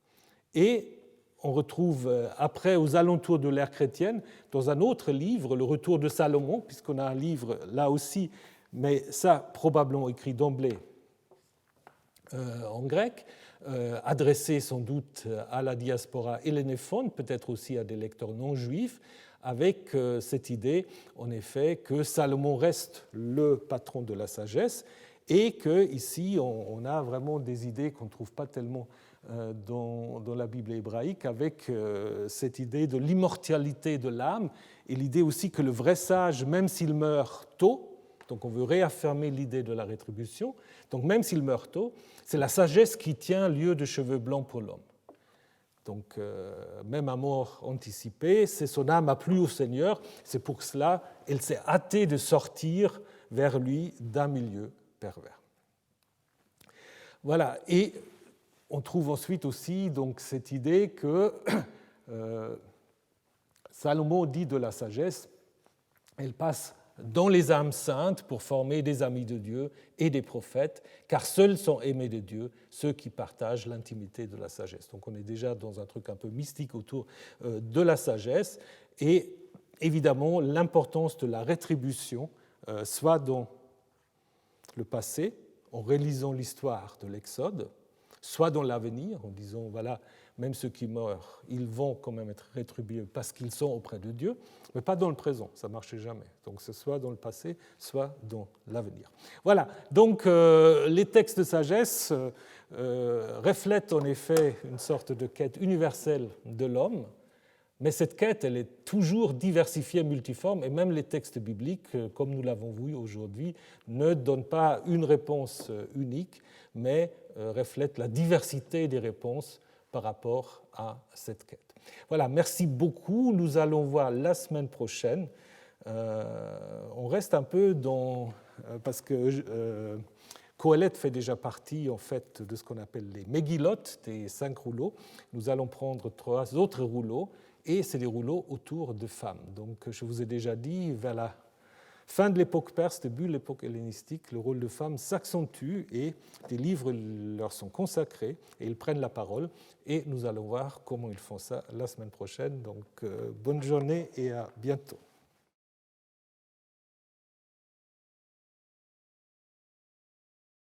Et on retrouve après, aux alentours de l'ère chrétienne, dans un autre livre, le Retour de Salomon, puisqu'on a un livre là aussi, mais ça probablement écrit d'emblée en grec, adressé sans doute à la diaspora hellénophone, peut-être aussi à des lecteurs non juifs, avec cette idée, en effet, que Salomon reste le patron de la sagesse et qu'ici, on a vraiment des idées qu'on ne trouve pas tellement dans la Bible hébraïque, avec cette idée de l'immortalité de l'âme et l'idée aussi que le vrai sage, même s'il meurt tôt, donc on veut réaffirmer l'idée de la rétribution. Donc même s'il meurt tôt, c'est la sagesse qui tient lieu de cheveux blancs pour l'homme. Donc même à mort anticipée, c'est son âme a plu au Seigneur. C'est pour cela qu'elle s'est hâtée de sortir vers lui d'un milieu pervers. Voilà. Et on trouve ensuite aussi donc, cette idée que Salomon dit de la sagesse, elle passe dans les âmes saintes pour former des amis de Dieu et des prophètes, car seuls sont aimés de Dieu ceux qui partagent l'intimité de la sagesse. Donc on est déjà dans un truc un peu mystique autour de la sagesse, et évidemment l'importance de la rétribution, soit dans le passé, en relisant l'histoire de l'Exode, soit dans l'avenir, en disant, voilà, même ceux qui meurent, ils vont quand même être rétribués parce qu'ils sont auprès de Dieu, mais pas dans le présent, ça ne marchait jamais. Donc c'est soit dans le passé, soit dans l'avenir. Voilà, donc les textes de sagesse reflètent en effet une sorte de quête universelle de l'homme, Mais cette quête, elle est toujours diversifiée, multiforme, et même les textes bibliques, comme nous l'avons vu aujourd'hui, ne donnent pas une réponse unique, mais reflètent la diversité des réponses par rapport à cette quête. Voilà, merci beaucoup. Nous allons voir la semaine prochaine. On reste un peu dans... parce que Qoheleth fait déjà partie en fait, de ce qu'on appelle les Megillot, des 5 rouleaux. Nous allons prendre 3 autres rouleaux, et c'est des rouleaux autour de femmes. Donc je vous ai déjà dit, vers la fin de l'époque perse, début de l'époque hellénistique, le rôle de femme s'accentue et des livres leur sont consacrés et ils prennent la parole. Et nous allons voir comment ils font ça la semaine prochaine. Donc bonne journée et à bientôt.